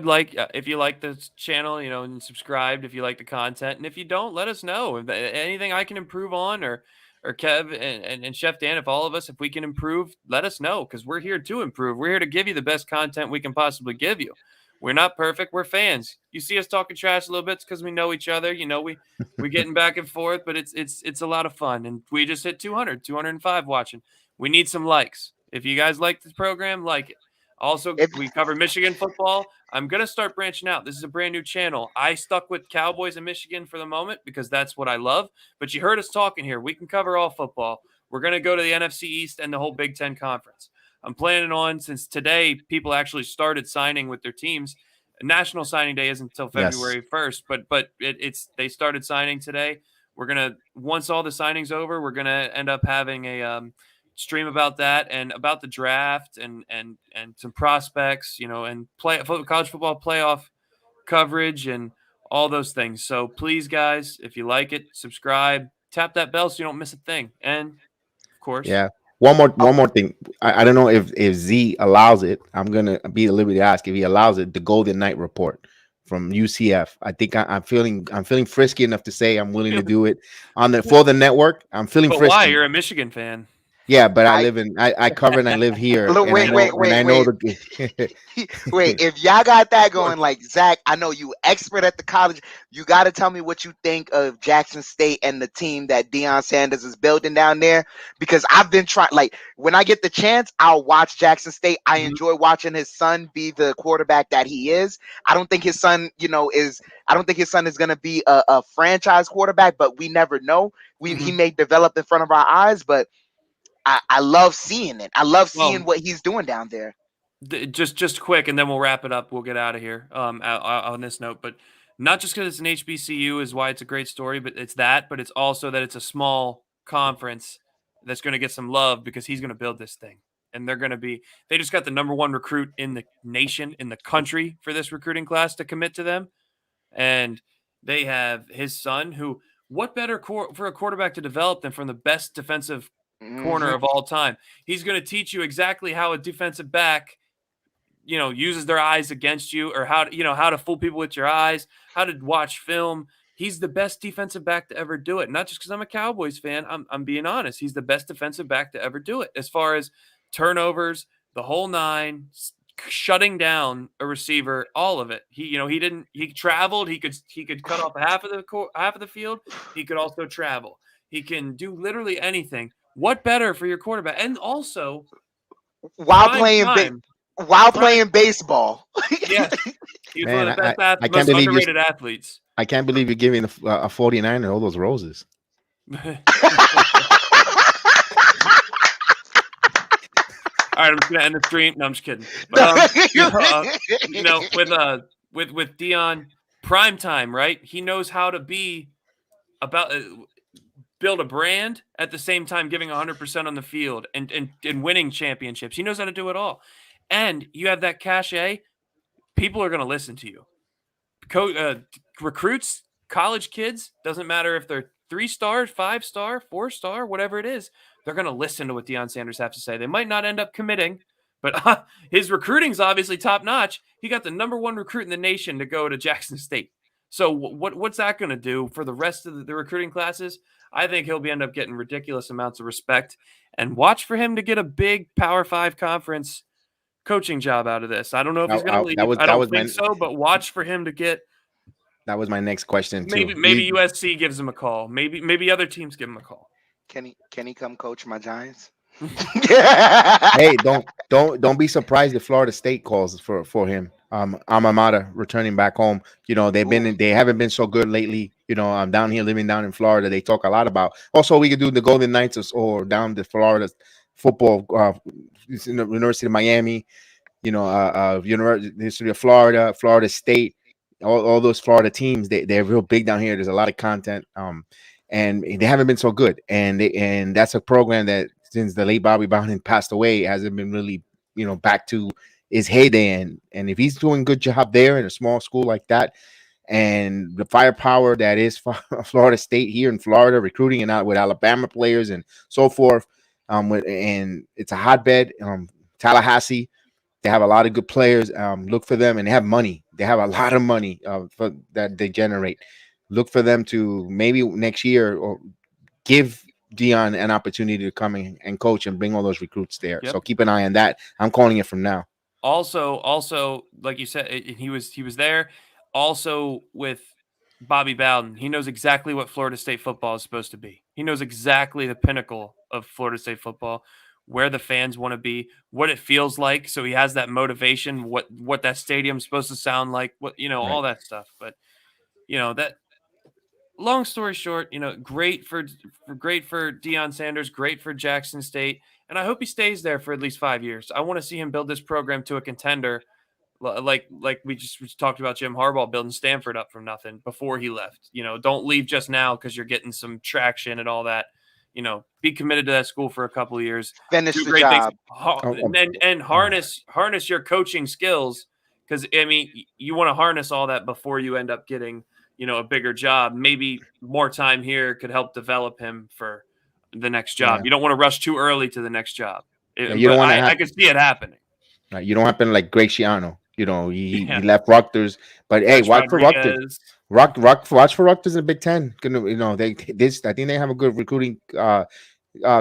like if you like this channel, and subscribed if you like the content, and if you don't, let us know. If anything I can improve on, or Kev and Chef Dan, if we can improve, let us know, because we're here to improve. We're here to give you the best content we can possibly give you. We're not perfect. We're fans. You see us talking trash a little bit because we know each other. We're getting back and forth, but it's a lot of fun. And we just hit 205 watching. We need some likes. If you guys like this program, like it. Also, If we cover Michigan football. I'm going to start branching out. This is a brand new channel. I stuck with Cowboys and Michigan for the moment because that's what I love. But you heard us talking here. We can cover all football. We're going to go to the NFC East and the whole Big Ten Conference. I'm planning on, since today people actually started signing with their teams. National Signing Day isn't until Yes. February 1st, but they started signing today. We're gonna, once all the signings over, we're gonna end up having a stream about that and about the draft and some prospects, and college football playoff coverage and all those things. So please, guys, if you like it, subscribe, tap that bell so you don't miss a thing. And of course, Yeah. One more thing. I don't know if Z allows it. I'm gonna be at liberty to ask if he allows it. The Golden Knight report from UCF. I think I'm feeling frisky enough to say I'm willing to do it for the network. I'm feeling but why? frisky. You're a Michigan fan. Yeah, but I cover and I live here, Look, and I wait, know wait, wait, wait. the Wait, if y'all got that going, like Zach, I know you expert at the college. You got to tell me what you think of Jackson State and the team that Deion Sanders is building down there. Because I've been trying, like, when I get the chance, I'll watch Jackson State. I enjoy watching his son be the quarterback that he is. I don't think his son, I don't think his son is going to be a franchise quarterback, but we never know. He may develop in front of our eyes, but I love seeing it. I love seeing what he's doing down there. Just quick, and then we'll wrap it up. We'll get out of here on this note. But not just because it's an HBCU is why it's a great story, but it's also that it's a small conference that's going to get some love because he's going to build this thing. And they just got the number one recruit in the nation, in the country for this recruiting class to commit to them. And they have his son, who, what better for a quarterback to develop than from the best defensive corner of all time? He's going to teach you exactly how a defensive back uses their eyes against you, or how to fool people with your eyes, how to watch film. He's the best defensive back to ever do it. Not just because I'm a Cowboys fan. I'm being honest. He's the best defensive back to ever do it. As far as turnovers, the whole nine, shutting down a receiver, all of it. He traveled. He could cut off half of the field. He could also travel. He can do literally anything. What better for your quarterback? And also, while playing baseball. Yeah, he's one of the best I most underrated athletes. I can't believe you're giving a 49er all those roses. All right, I'm just gonna end the stream. No, I'm just kidding. But, with Deion, prime time, right? He knows how to build a brand at the same time giving 100% on the field and winning championships. He knows how to do it all. And you have that cachet, people are going to listen to you. Recruits, college kids, doesn't matter if they're 3-star, 5-star, 4-star, whatever it is, they're going to listen to what Deion Sanders has to say. They might not end up committing, but his recruiting's obviously top notch. He got the number one recruit in the nation to go to Jackson State. So what's that going to do for the rest of the recruiting classes? I think he'll end up getting ridiculous amounts of respect, and watch for him to get a big Power 5 conference coaching job out of this. I don't know if he's going to leave. I don't think so, but watch for him to get. That was my next question too. Maybe USC gives him a call. Maybe other teams give him a call. Can he come coach my Giants? Hey, don't be surprised if Florida State calls for him. Alma mater returning back home. They haven't been so good lately. I'm down here living down in Florida. They talk a lot about. Also, we could do the Golden Knights or down to Florida football. University of Miami. University of Florida, Florida State. All those Florida teams, they're real big down here. There's a lot of content, and they haven't been so good. And that's a program that since the late Bobby Bowden passed away hasn't been really back to his heyday. And if he's doing a good job there in a small school like that, and the firepower that is Florida State here in Florida, recruiting and out with Alabama players and so forth, and it's a hotbed. Tallahassee. They have a lot of good players. Look for them, and they have money. They have a lot of money that they generate. Look for them to maybe next year or give Deion an opportunity to come and coach and bring all those recruits there. Yep. So keep an eye on that. I'm calling it from now. Also, like you said, he was there. Also with Bobby Bowden, he knows exactly what Florida State football is supposed to be. He knows exactly the pinnacle of Florida State football. where the fans want to be, what it feels like. So he has that motivation, what that stadium's supposed to sound like, all that stuff. But, that long story short, great for Deion Sanders, great for Jackson State. And I hope he stays there for at least 5 years. I want to see him build this program to a contender like we just talked about Jim Harbaugh building Stanford up from nothing before he left. Don't leave just now because you're getting some traction and all that. Be committed to that school for a couple of years. Finish Do the great things. job. And harness your coaching skills, because you want to harness all that before you end up getting a bigger job. Maybe more time here could help develop him for the next job. Yeah. You don't want to rush too early to the next job. You don't want to. I could see it happening. Right, you don't happen like Graciano. He left Rutgers, but hey, Rich watch for Rutgers. Rodriguez. Watch for Rutgers in the Big Ten. I think they have a good recruiting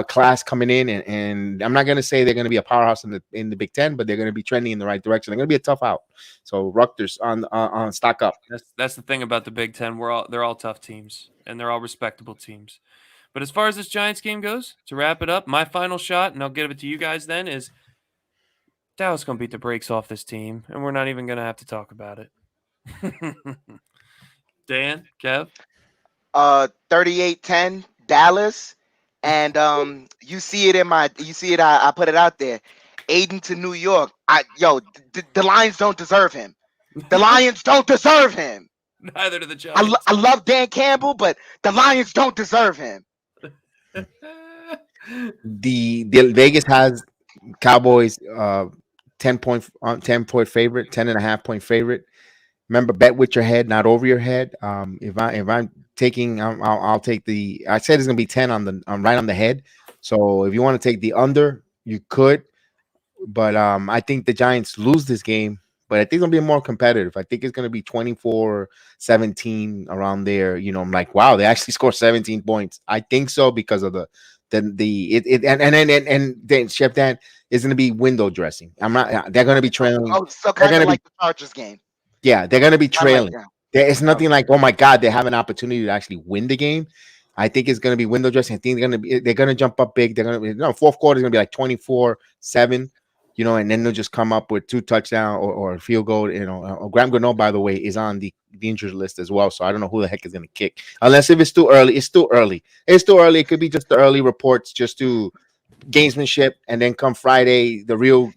class coming in, and I'm not gonna say they're gonna be a powerhouse in the Big Ten, but they're gonna be trending in the right direction. They're gonna be a tough out. So Rutgers on stock up. That's the thing about the Big Ten. They're all tough teams, and they're all respectable teams. But as far as this Giants game goes, to wrap it up, my final shot, and I'll give it to you guys then, is Dallas going to beat the brakes off this team, and we're not even going to have to talk about it. Dan, Kev? 38-10 Dallas. And you see it I put it out there. Aiden to New York. The Lions don't deserve him. The Lions don't deserve him. Neither do the Giants. I love Dan Campbell, but the Lions don't deserve him. The Vegas has Cowboys 10-point favorite, 10.5-point favorite. Remember, bet with your head, not over your head. If I'm taking, I'll take the. I said it's gonna be 10 right on the head. So if you want to take the under, you could. But I think the Giants lose this game. But I think it's gonna be more competitive. I think it's gonna be 24-17 around there. I'm like, wow, they actually scored 17 points. I think so because of then Chef Dan is going to be window dressing. They're going to be trailing. Oh, so kind of like the Chargers game. Yeah, they're going to be trailing. Like It's nothing like, oh my God, they have an opportunity to actually win the game. I think it's going to be window dressing. I think they're going to jump up big. They're going to, fourth quarter is going to be like 24-7. And then they'll just come up with 2 touchdowns or a field goal. Graham Gano, by the way, is on the injured list as well. So I don't know who the heck is going to kick. Unless if it's too early. It's too early. It could be just the early reports just to gamesmanship. And then come Friday, the real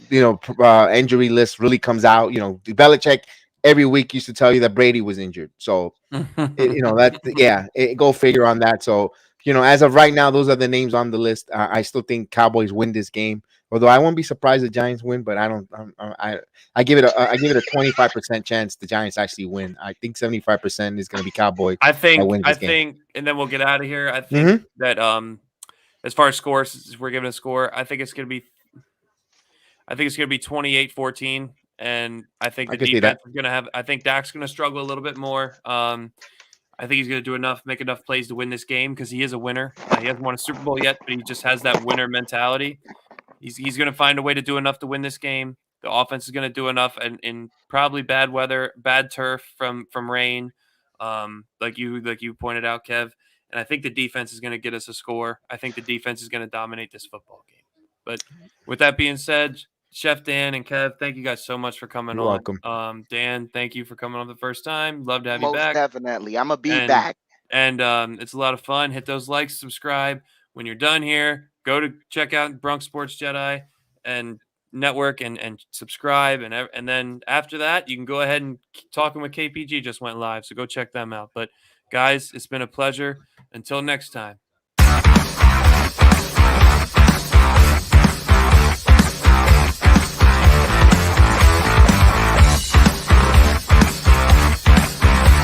injury list really comes out. Belichick every week used to tell you that Brady was injured. So, go figure on that. So, as of right now, those are the names on the list. I still think Cowboys win this game. Although I won't be surprised the Giants win, but I don't. I give it a 25% chance the Giants actually win. I think 75% is going to be Cowboys. I think, and then we'll get out of here. I think that as far as scores, we're giving a score. I think it's going to be 28-14, and I think the defense is going to have. I think Dak's going to struggle a little bit more. I think he's going to make enough plays to win this game because he is a winner. He hasn't won a Super Bowl yet, but he just has that winner mentality. He's going to find a way to do enough to win this game. The offense is going to do enough, and in probably bad weather, bad turf from rain, like you pointed out, Kev. And I think the defense is going to get us a score. I think the defense is going to dominate this football game. But with that being said, Chef Dan and Kev, thank you guys so much for coming on. Welcome. Dan, thank you for coming on the first time. Love to have you back. Most definitely. I'm going to be back. And it's a lot of fun. Hit those likes, subscribe. When you're done here, go to check out Bronx Sports Jedi and network and subscribe. And then after that, you can go ahead and Talking with KPG just went live. So go check them out. But guys, it's been a pleasure. Until next time.